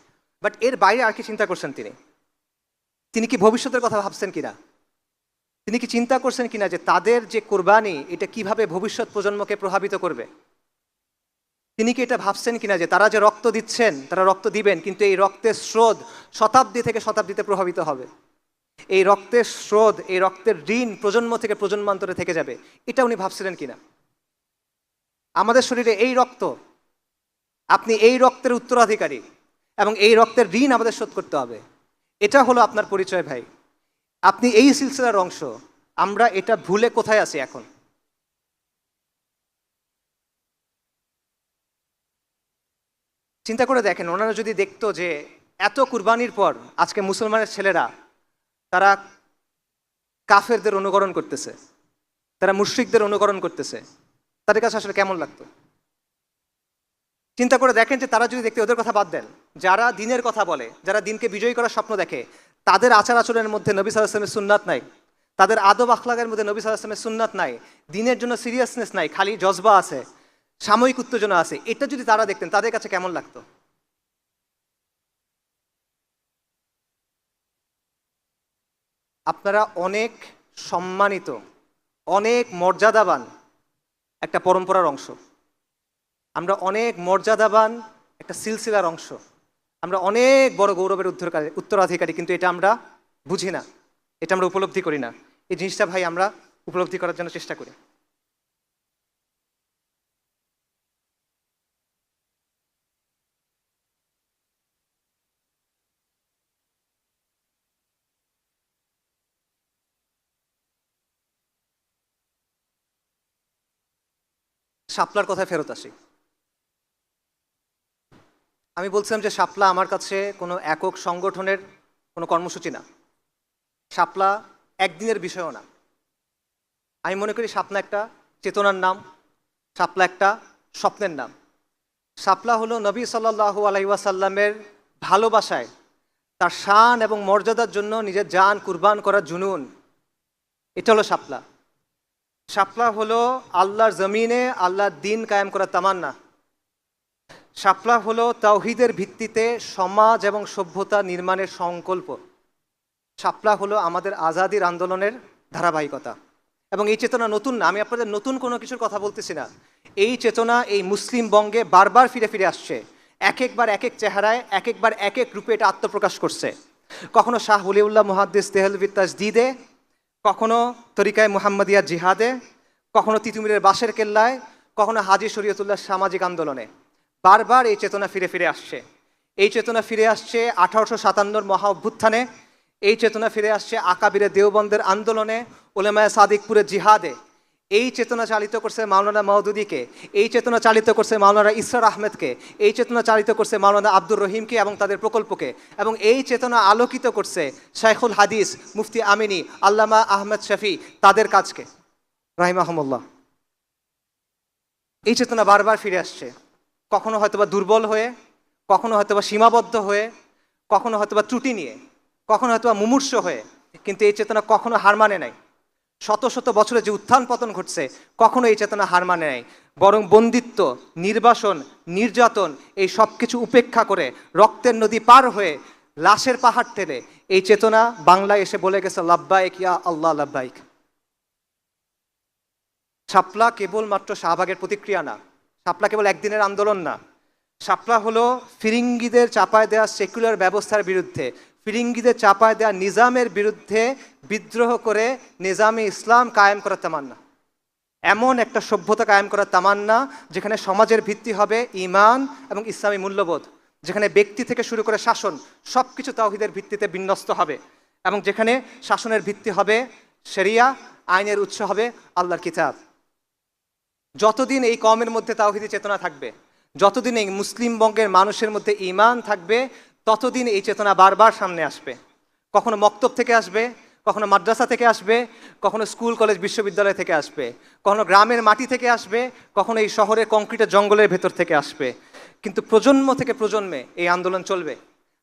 বাট এর বাইরে আর কি চিন্তা করছেন তিনি কি ভবিষ্যতের কথা ভাবছেন কিনা? তিনি কি চিন্তা করছেন কিনা যে তাদের যে কোরবানি এটা কিভাবে ভবিষ্যৎ প্রজন্মকে প্রভাবিত করবে? তিনি কি এটা ভাবছেন কিনা যে তারা যে রক্ত দিচ্ছেন, তারা রক্ত দিবেন, কিন্তু এই রক্তের স্রোত শতাব্দী থেকে শতাব্দীতে প্রভাবিত হবে। এই রক্তের স্রোত, এই রক্তের ঋণ প্রজন্ম থেকে প্রজন্মান্তরে থেকে যাবে, এটা উনি ভাবছিলেন কিনা? আমাদের শরীরে এই রক্ত, আপনি এই রক্তের উত্তরাধিকারী এবং এই রক্তের ঋণ আমাদের শোধ করতে হবে। এটা হলো আপনার পরিচয় ভাই। আপনি এই সিলসিলার অংশ। আমরা এটা ভুলে কোথায় আছি এখন? চিন্তা করে দেখেন, ওনারা যদি দেখতো যে এত কুরবানির পর আজকে মুসলমানের ছেলেরা তারা কাফেরদের অনুকরণ করতেছে, তারা মুশরিকদের অনুকরণ করতেছে, তাদের কাছে আসলে কেমন লাগতো? চিন্তা করে দেখেন যে তারা যদি দেখতে, ওদের কথা বাদ দেন, যারা দিনের কথা বলে, যারা দিনকে বিজয়ী করার স্বপ্ন দেখে, তাদের আচার আচরণের মধ্যে নবী সাল্লাল্লাহু আলাইহি ওয়াসাল্লামের সুন্নাত নাই, তাদের আদব আখলাকের মধ্যে নবী সাল্লাল্লাহু আলাইহি ওয়াসাল্লামের সুন্নাত নাই, দিনের জন্য সিরিয়াসনেস নাই, খালি জজবা আছে, সাময়িক উত্তেজনা আছে। এটা যদি তারা দেখতেন, তাদের কাছে কেমন লাগতো? আপনারা অনেক সম্মানিত, অনেক মর্যাদাবান একটা পরম্পরার অংশ। আমরা অনেক মর্যাদাবান একটা সিলসিলার অংশ। আমরা অনেক বড় গৌরবের উত্তরাধিকারী, কিন্তু এটা আমরা বুঝি না, এটা আমরা উপলব্ধি করি না। এই জিনিসটা ভাই আমরা উপলব্ধি করার জন্য চেষ্টা করি। শাপলার কথায় ফেরত আসি। আমি বলছিলাম যে শাপলা আমার কাছে কোনো একক সংগঠনের কোনো কর্মসূচি না, শাপলা একদিনের বিষয়ও না। আমি মনে করি শাপলা একটা চেতনার নাম, শাপলা একটা স্বপ্নের নাম। শাপলা হলো নবী সাল্লাল্লাহু আলাইহি ওয়াসাল্লামের ভালোবাসায়, তার শান এবং মর্যাদার জন্য নিজের জান কুরবান করার জুনুন, এটা হলো শাপলা। শাপলা হলো আল্লাহর জমিনে আল্লাহর দিন কায়েম করার তামান্না। শাপলা হলো তাওহীদের ভিত্তিতে সমাজ এবং সভ্যতা নির্মাণের সংকল্প। শাপলা হলো আমাদের আজাদির আন্দোলনের ধারাবাহিকতা। এবং এই চেতনা নতুন না, আমি আপনাদের নতুন কোনো কিছুর কথা বলতেছি না। এই চেতনা এই মুসলিম বঙ্গে বারবার ফিরে ফিরে আসছে, এক একবার এক এক চেহারায়, এক একবার এক এক রূপে এটা আত্মপ্রকাশ করছে। কখনো শাহ ওলিউল্লাহ মুহাদ্দিস দেহলভী তাজদীদে, কখনো তরিকায় মুহাম্মাদিয়া জিহাদে, কখনো তিতুমিরের বাঁশের কেল্লায়, কখনো হাজী শরীয়তুল্লাহ সামাজিক আন্দোলনে। বারবার এই চেতনা ফিরে ফিরে আসছে। এই চেতনা ফিরে আসছে 1857 মহা অভ্যুত্থানে, এই চেতনা ফিরে আসছে আকাবিরে দেওবন্দের আন্দোলনে, উলেমায়ে সাদিকপুরের জিহাদে। এই চেতনা চালিত করছে মাওলানা মওদুদীকে, এই চেতনা চালিত করছে মাওলানা ইসরার আহমেদকে, এই চেতনা চালিত করছে মাওলানা আব্দুর রহিমকে এবং তাদের প্রকল্পকে, এবং এই চেতনা আলোকিত করছে শাইখুল হাদিস মুফতি আমিনী আল্লামা আহমেদ শফি তাদের কাজকে রাহিমাহুমুল্লাহ। এই চেতনা বারবার ফিরে আসছে, কখনো হয়তোবা দুর্বল হয়ে, কখনো হয়তোবা সীমাবদ্ধ হয়ে, কখনো হয়তোবা ত্রুটি নিয়ে, কখনো হয়তোবা মুমূর্ষ হয়ে, কিন্তু এই চেতনা কখনো হার মানে নাই। শত শত বছরে যে উত্থান পতন ঘটছে, কখনো এই চেতনা হার মানে নাই, বরং বন্দিত্ব, নির্বাসন, নির্যাতন এই সব কিছু উপেক্ষা করে রক্তের নদী পার হয়ে লাশের পাহাড় ঠেলে এই চেতনা বাংলায় এসে বলে গেছে লাব্বাইক ইয়া আল্লাহ লাব্বাইক। শাপলা কেবলমাত্র শাহবাগের প্রতিক্রিয়া না, শাপলা কেবল একদিনের আন্দোলন না। শাপলা হলো ফিরিঙ্গিদের চাপায় দেওয়া সেকুলার ব্যবস্থার বিরুদ্ধে, ফিরিঙ্গিদের চাপায় দেওয়া নিজামের বিরুদ্ধে বিদ্রোহ করে নিজামে ইসলাম কায়েম করার তামান্না। এমন একটা সভ্যতা কায়েম করার তামান্না যেখানে সমাজের ভিত্তি হবে ঈমান এবং ইসলামী মূল্যবোধ, যেখানে ব্যক্তি থেকে শুরু করে শাসন সব কিছু তাওহীদের ভিত্তিতে বিন্যস্ত হবে, এবং যেখানে শাসনের ভিত্তি হবে শরিয়া, আইনের উৎস হবে আল্লাহর কিতাব। যতদিন এই কওমের মধ্যে তাওহীদি চেতনা থাকবে, যতদিন এই মুসলিম বঙ্গের মানুষের মধ্যে ঈমান থাকবে, ততদিন এই চেতনা বারবার সামনে আসবে। কখনো মক্তব থেকে আসবে, কখনো মাদ্রাসা থেকে আসবে, কখনো স্কুল কলেজ বিশ্ববিদ্যালয় থেকে আসবে, কখনো গ্রামের মাটি থেকে আসবে, কখনো এই শহরের কংক্রিটের জঙ্গলের ভেতর থেকে আসবে। কিন্তু প্রজন্ম থেকে প্রজন্মে এই আন্দোলন চলবে,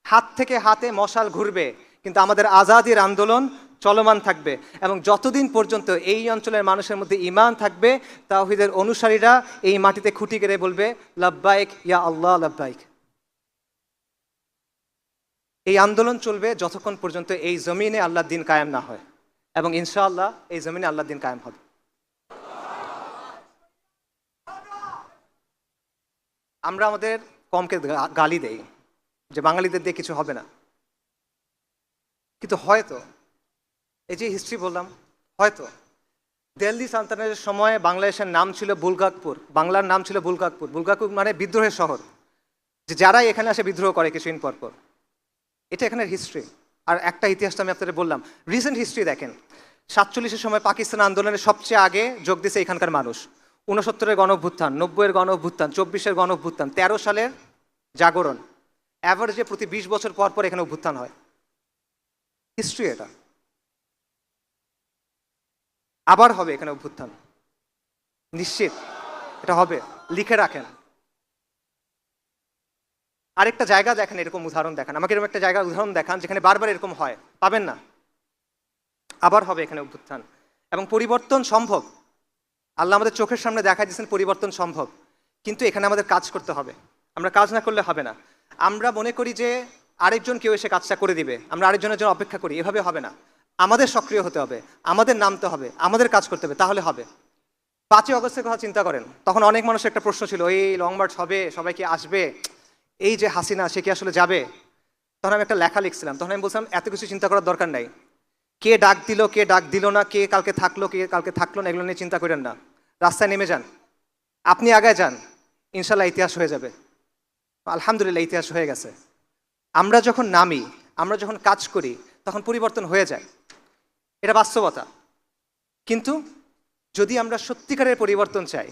হাত থেকে হাতে মশাল ঘুরবে, কিন্তু আমাদের আজাদির আন্দোলন চলমান থাকবে। এবং যতদিন পর্যন্ত এই অঞ্চলের মানুষের মধ্যে ঈমান থাকবে, তাওহীদের অনুসারীরা এই মাটিতে খুঁটি গেড়ে বলবে লাব্বাইক ইয়া আল্লাহ লাব্বাইক। এই আন্দোলন চলবে যতক্ষণ পর্যন্ত এই জমিনে আল্লাহর দিন কায়েম না হয়, এবং ইনশাআল্লাহ এই জমিনে আল্লাহর দিন কায়েম হবে। আমরা আমাদের কমকে গালি দেই যে বাঙালিদের দিয়ে কিছু হবে না, কিন্তু হয়তো এই যে হিস্ট্রি বললাম, হয়তো দিল্লি সালতানাতের সময় বাংলাদেশের নাম ছিল বুলগাকপুর, বাংলার নাম ছিল বুলগাকপুর। বুলগাকপুর মানে বিদ্রোহের শহর, যে যারাই এখানে আসে বিদ্রোহ করে কিছুদিন পর পর। এটা এখানের হিস্ট্রি। আর একটা ইতিহাসটা আমি আপনাদের বললাম, রিসেন্ট হিস্ট্রি দেখেন। 47-এর সময় পাকিস্তান আন্দোলনের সবচেয়ে আগে যোগ দিয়েছে এখানকার মানুষ। 69-এর গণ অভ্যুত্থান, 90-এর গণ অভ্যুত্থান, 24-এর গণ অভ্যুত্থান, 13 সালের জাগরণ, অ্যাভারেজে প্রতি 20 বছর পর পর এখানে অভ্যুত্থান হয়। হিস্ট্রি এটা। আবার হবে এখানে অভ্যুত্থান, নিশ্চিত এটা হবে, লিখে রাখেন। আরেকটা জায়গা দেখেন, এরকম উদাহরণ দেখান আমাকে, এরকম একটা জায়গার উদাহরণ দেখান যেখানে বারবার এরকম হয়, পাবেন না। আবার হবে এখানে অভ্যুত্থান, এবং পরিবর্তন সম্ভব। আল্লাহ আমাদের চোখের সামনে দেখা দিয়েছেন পরিবর্তন সম্ভব, কিন্তু এখানে আমাদের কাজ করতে হবে। আমরা কাজ না করলে হবে না। আমরা মনে করি যে আরেকজন কেউ এসে কাজটা করে দিবে, আমরা আরেকজনের জন্য অপেক্ষা করি, এভাবে হবে না। আমাদের সক্রিয় হতে হবে, আমাদের নামতে হবে, আমাদের কাজ করতে হবে, তাহলে হবে। 5ই অগস্টের কথা চিন্তা করেন, তখন অনেক মানুষের একটা প্রশ্ন ছিল, এই লং মার্চ হবে, সবাই কি আসবে, এই যে হাসিনা সে কি আসলে যাবে? তখন আমি একটা লেখা লিখছিলাম, তখন আমি বলছিলাম এত কিছু চিন্তা করার দরকার নাই। কে ডাক দিল, কে ডাক দিল না, কে কালকে থাকলো, কে কালকে থাকলো না, এগুলো নিয়ে চিন্তা করেন না। রাস্তায় নেমে যান, আপনি আগায় যান, ইনশাল্লাহ ইতিহাস হয়ে যাবে। আলহামদুলিল্লাহ ইতিহাস হয়ে গেছে। আমরা যখন নামি, আমরা যখন কাজ করি, তখন পরিবর্তন হয়ে যায়, এটা বাস্তবতা। কিন্তু যদি আমরা সত্যিকারের পরিবর্তন চাই,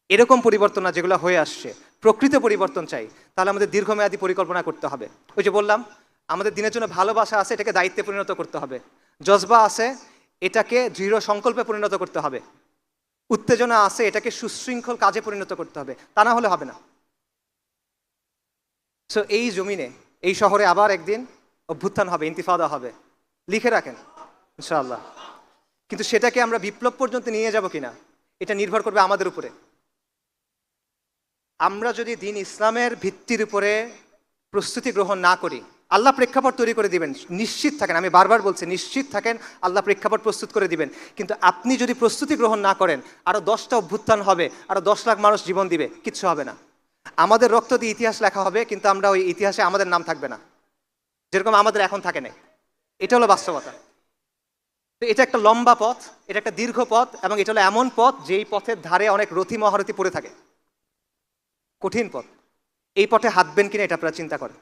এরকম পরিবর্তন না যেগুলো হয়ে আসছে, প্রকৃত পরিবর্তন চাই, তাহলে আমাদের দীর্ঘমেয়াদী পরিকল্পনা করতে হবে। ওই যে বললাম, আমাদের দিনের জন্য ভালোবাসা আছে, এটাকে দায়িত্বে পরিণত করতে হবে। জজবা আছে, এটাকে দৃঢ় সংকল্পে পরিণত করতে হবে। উত্তেজনা আছে, এটাকে সুশৃঙ্খল কাজে পরিণত করতে হবে, তা না হলে হবে না। সো এই জমিনে, এই শহরে আবার একদিন অভ্যুত্থান হবে, ইন্তিফাদা হবে, লিখে রাখেন ইনশাআল্লাহ। কিন্তু সেটাকে আমরা বিপ্লব পর্যন্ত নিয়ে যাব কিনা, এটা নির্ভর করবে আমাদের উপরে। আমরা যদি দিন ইসলামের ভিত্তির উপরে প্রস্তুতি গ্রহণ না করি, আল্লাহ প্রেক্ষাপট তৈরি করে দিবেন, নিশ্চিত থাকেন, আমি বারবার বলছি নিশ্চিত থাকেন, আল্লাহ প্রেক্ষাপট প্রস্তুত করে দিবেন। কিন্তু আপনি যদি প্রস্তুতি গ্রহণ না করেন, আরও 10টা অভ্যুত্থান হবে, আরও 10 লাখ মানুষ জীবন দিবে, কিচ্ছু হবে না। আমাদের রক্ত দিয়ে ইতিহাস লেখা হবে, কিন্তু আমরা ওই ইতিহাসে আমাদের নাম থাকবে না, যেরকম আমাদের এখন থাকে না। এটা হলো বাস্তবতা। তো এটা একটা লম্বা পথ, এটা একটা দীর্ঘ পথ, এবং এটা হলো এমন পথ যেই পথের ধারে অনেক রথী মহারথী পড়ে থাকে, কঠিন পথ। এই পথে হাঁটবেন কিনা এটা আপনারা চিন্তা করেন,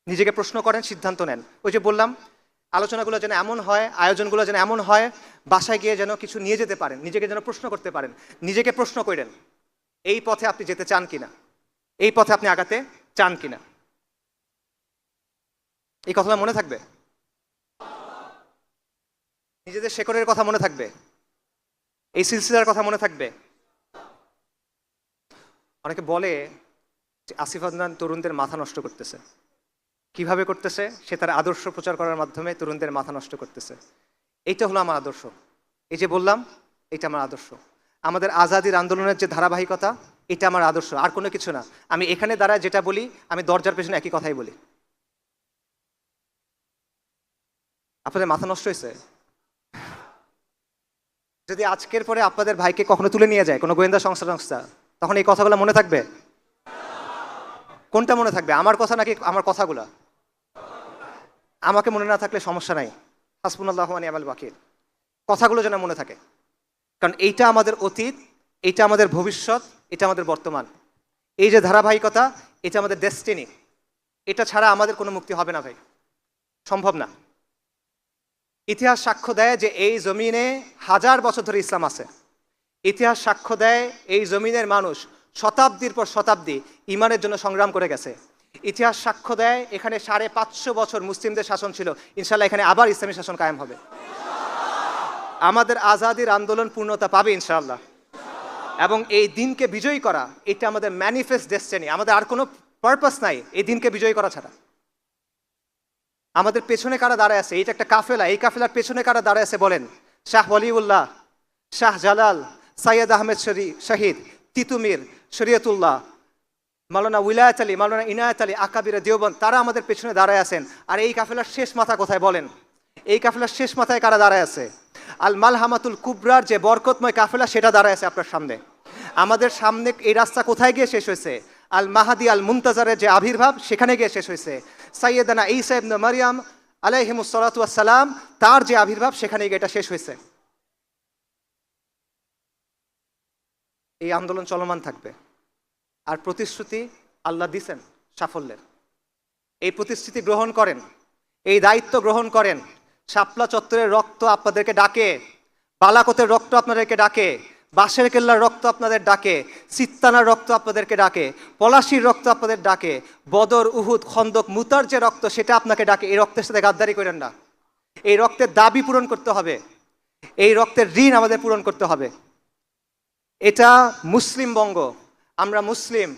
নিজেকে প্রশ্ন করেন, সিদ্ধান্ত নেন। ওই যে বললাম, আলোচনাগুলো যেন এমন হয়, আয়োজনগুলো যেন এমন হয়, বাসায় গিয়ে যেন কিছু নিয়ে যেতে পারেন, নিজেকে যেন প্রশ্ন করতে পারেন, নিজেকে প্রশ্ন করেন এই পথে আপনি যেতে চান কিনা, এই পথে আপনি আগাতে চান কিনা। এই কথাটা মনে থাকবে, নিজেদের শেকড়ের কথা মনে থাকবে, এই সিলসিলার কথা মনে থাকবে। অনেকে বলে যে আসিফ আদনান তরুণদের মাথা নষ্ট করতেছে। কিভাবে করতেছে? সে তার আদর্শ প্রচার করার মাধ্যমে তরুণদের মাথা নষ্ট করতেছে। এইটা হলো আমার আদর্শ। এই যে বললাম, এটা আমার আদর্শ। আমাদের আজাদির আন্দোলনের যে ধারাবাহিকতা, এটা আমার আদর্শ, আর কোনো কিছু না। আমি এখানে দাঁড়ায় যেটা বলি, আমি দরজার পেছনে একই কথাই বলি। আপনাদের মাথা নষ্ট হয়েছে? যদি আজকের পরে আপনাদের ভাইকে কখনো তুলে নিয়ে যায় কোনো গোয়েন্দা সংস্থা, তখন এই কথাগুলো মনে থাকবে? কোনটা মনে থাকবে, আমার কথা নাকি আমার কথাগুলা? আমাকে মনে না থাকলে সমস্যা নাই, হাসবুনাল্লাহু ওয়া নি'মাল ওয়াকিল। কথাগুলো যেন মনে থাকে, কারণ এইটা আমাদের অতীত, এইটা আমাদের ভবিষ্যৎ, এটা আমাদের বর্তমান। এই যে ধারাবাহিকতা, এটা আমাদের ডেস্টিনি। এটা ছাড়া আমাদের কোনো মুক্তি হবে না ভাই, সম্ভব না। ইতিহাস সাক্ষ্য দেয় যে এই জমিনে 1000 বছর ধরে ইসলাম আছে। ইতিহাস সাক্ষ্য দেয় এই জমিনের মানুষ শতাব্দীর পর শতাব্দী ইমানের জন্য সংগ্রাম করে গেছে। ইতিহাস সাক্ষ্য দেয় এখানে 550 বছর মুসলিমদের শাসন ছিল, ইনশাল্লাহ এখানে আবার ইসলামী শাসন কায়েম হবে। আমাদের আজাদির আন্দোলন পূর্ণতা পাবে ইনশাআল্লাহ, এবং এই দিনকে বিজয়ী করা, এটা আমাদের ম্যানিফেস্ট ডেস্টিনি। আমাদের আর কোনো পারপাস নাই এই দিনকে বিজয়ী করা ছাড়া। আমাদের পেছনে কারা দাঁড়ায় আছে? এটা একটা কাফেলা, এই কাফেলার পেছনে কারা দাঁড়ায় আছে বলেন? শাহ ওয়ালিউল্লাহ, শাহ জালাল, সাইয়্যেদ আহমেদ শহীদ, তিতুমির, শরীয়তুল্লাহ, মাওলানা উলায়াত আলী, মাওলানা ইনায়াত আলী, আকাবিরা দেওবন্দ, তারা আমাদের পেছনে দাঁড়ায় আছেন। আর এই কাফেলার শেষ মাথা কোথায় বলেন? এই কাফেলার শেষ মাথায় কারা দাঁড়ায় আছে? আল মালহামাতুল কুবরার যে বরকতময় কাফেলা, সেটা দাঁড়ায় আছে আপনার সামনে। আমাদের সামনে এই রাস্তা কোথায় গিয়ে শেষ হয়েছে? আল মাহাদি আল মুনতাজারের যে আবির্ভাব, সেখানে গিয়ে শেষ হয়েছে। সাইয়েদানা ঈসা ইবনে মারইয়াম আলাইহিমুস সালাতু ওয়াস সালাম, তার যে আবির্ভাব, সেখানে গিয়ে এটা শেষ হয়েছে। এই আন্দোলন চলমান থাকবে। আর প্রতিশ্রুতি আল্লাহ দিছেন সাফল্যের। এই প্রতিশ্রুতি গ্রহণ করেন, এই দায়িত্ব গ্রহণ করেন। শাপলা চত্বরের রক্ত আপনাদেরকে ডাকে, বালাকোটের রক্ত আপনাদেরকে ডাকে, বাঁশের কেল্লার রক্ত আপনাদের ডাকে, সিত্তানার রক্ত আপনাদেরকে ডাকে, পলাশির রক্ত আপনাদের ডাকে, বদর, উহুদ, খন্দক, মুতার যে রক্ত, সেটা আপনাকে ডাকে। এই রক্তের সাথে গাদ্দারি করেন না। এই রক্তের দাবি পূরণ করতে হবে, এই রক্তের ঋণ আমাদের পূরণ করতে হবে। এটা মুসলিম বঙ্গ, আমরা মুসলিম।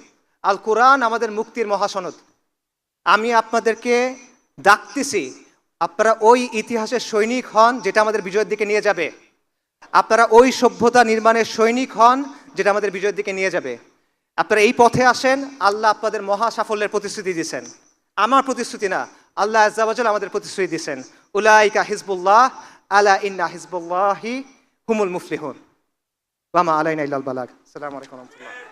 আল কোরআন আমাদের মুক্তির মহাসনদ। আমি আপনাদেরকে ডাকতেছি, আপনারা ওই ইতিহাসের সৈনিক হন যেটা আমাদের বিজয়ের দিকে নিয়ে যাবে। আপনারা ওই সভ্যতা নির্মাণের সৈনিক হন যেটা আমাদের বিজয়ের দিকে নিয়ে যাবে। আপনারা এই পথে আসেন। আল্লাহ আপনাদের মহা সাফল্যের প্রতিশ্রুতি দিয়েছেন। আমার প্রতিশ্রুতি না, আল্লাহ আজ্জা ওয়া জাল আমাদের প্রতিশ্রুতি দিয়েছেন। উলাইকা হিজবুল্লাহ আলা ইন্না হিজবুল্লাহি হুমুল মুফলিহুন ওয়া মা আলাইনা ইল্লাল বালাগ। আসসালামু আলাইকুম ওয়া রাহমাতুল্লাহ।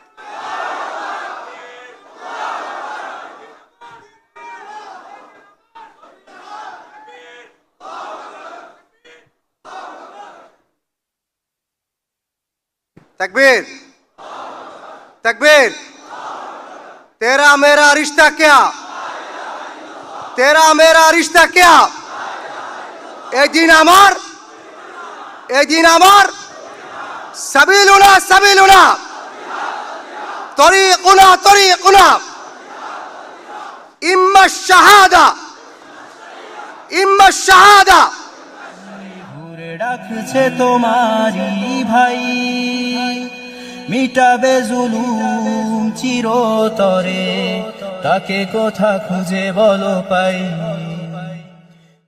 तकबीर तकबीर। तेरा मेरा रिश्ता क्या, तेरा मेरा रिश्ता क्या? এই দিন আমার, এই দিন আমার। সাবিলুনা সাবিলুনা, তরিকুনা তরিকুনা, ইম্মা শাহাদা ইম্মা শাহাদা। ঘুরে ডাকছে তোমারি ভাই, মিটাবে জুলুম চিরতরে, তাকে কোথা খুঁজে বলো পাই।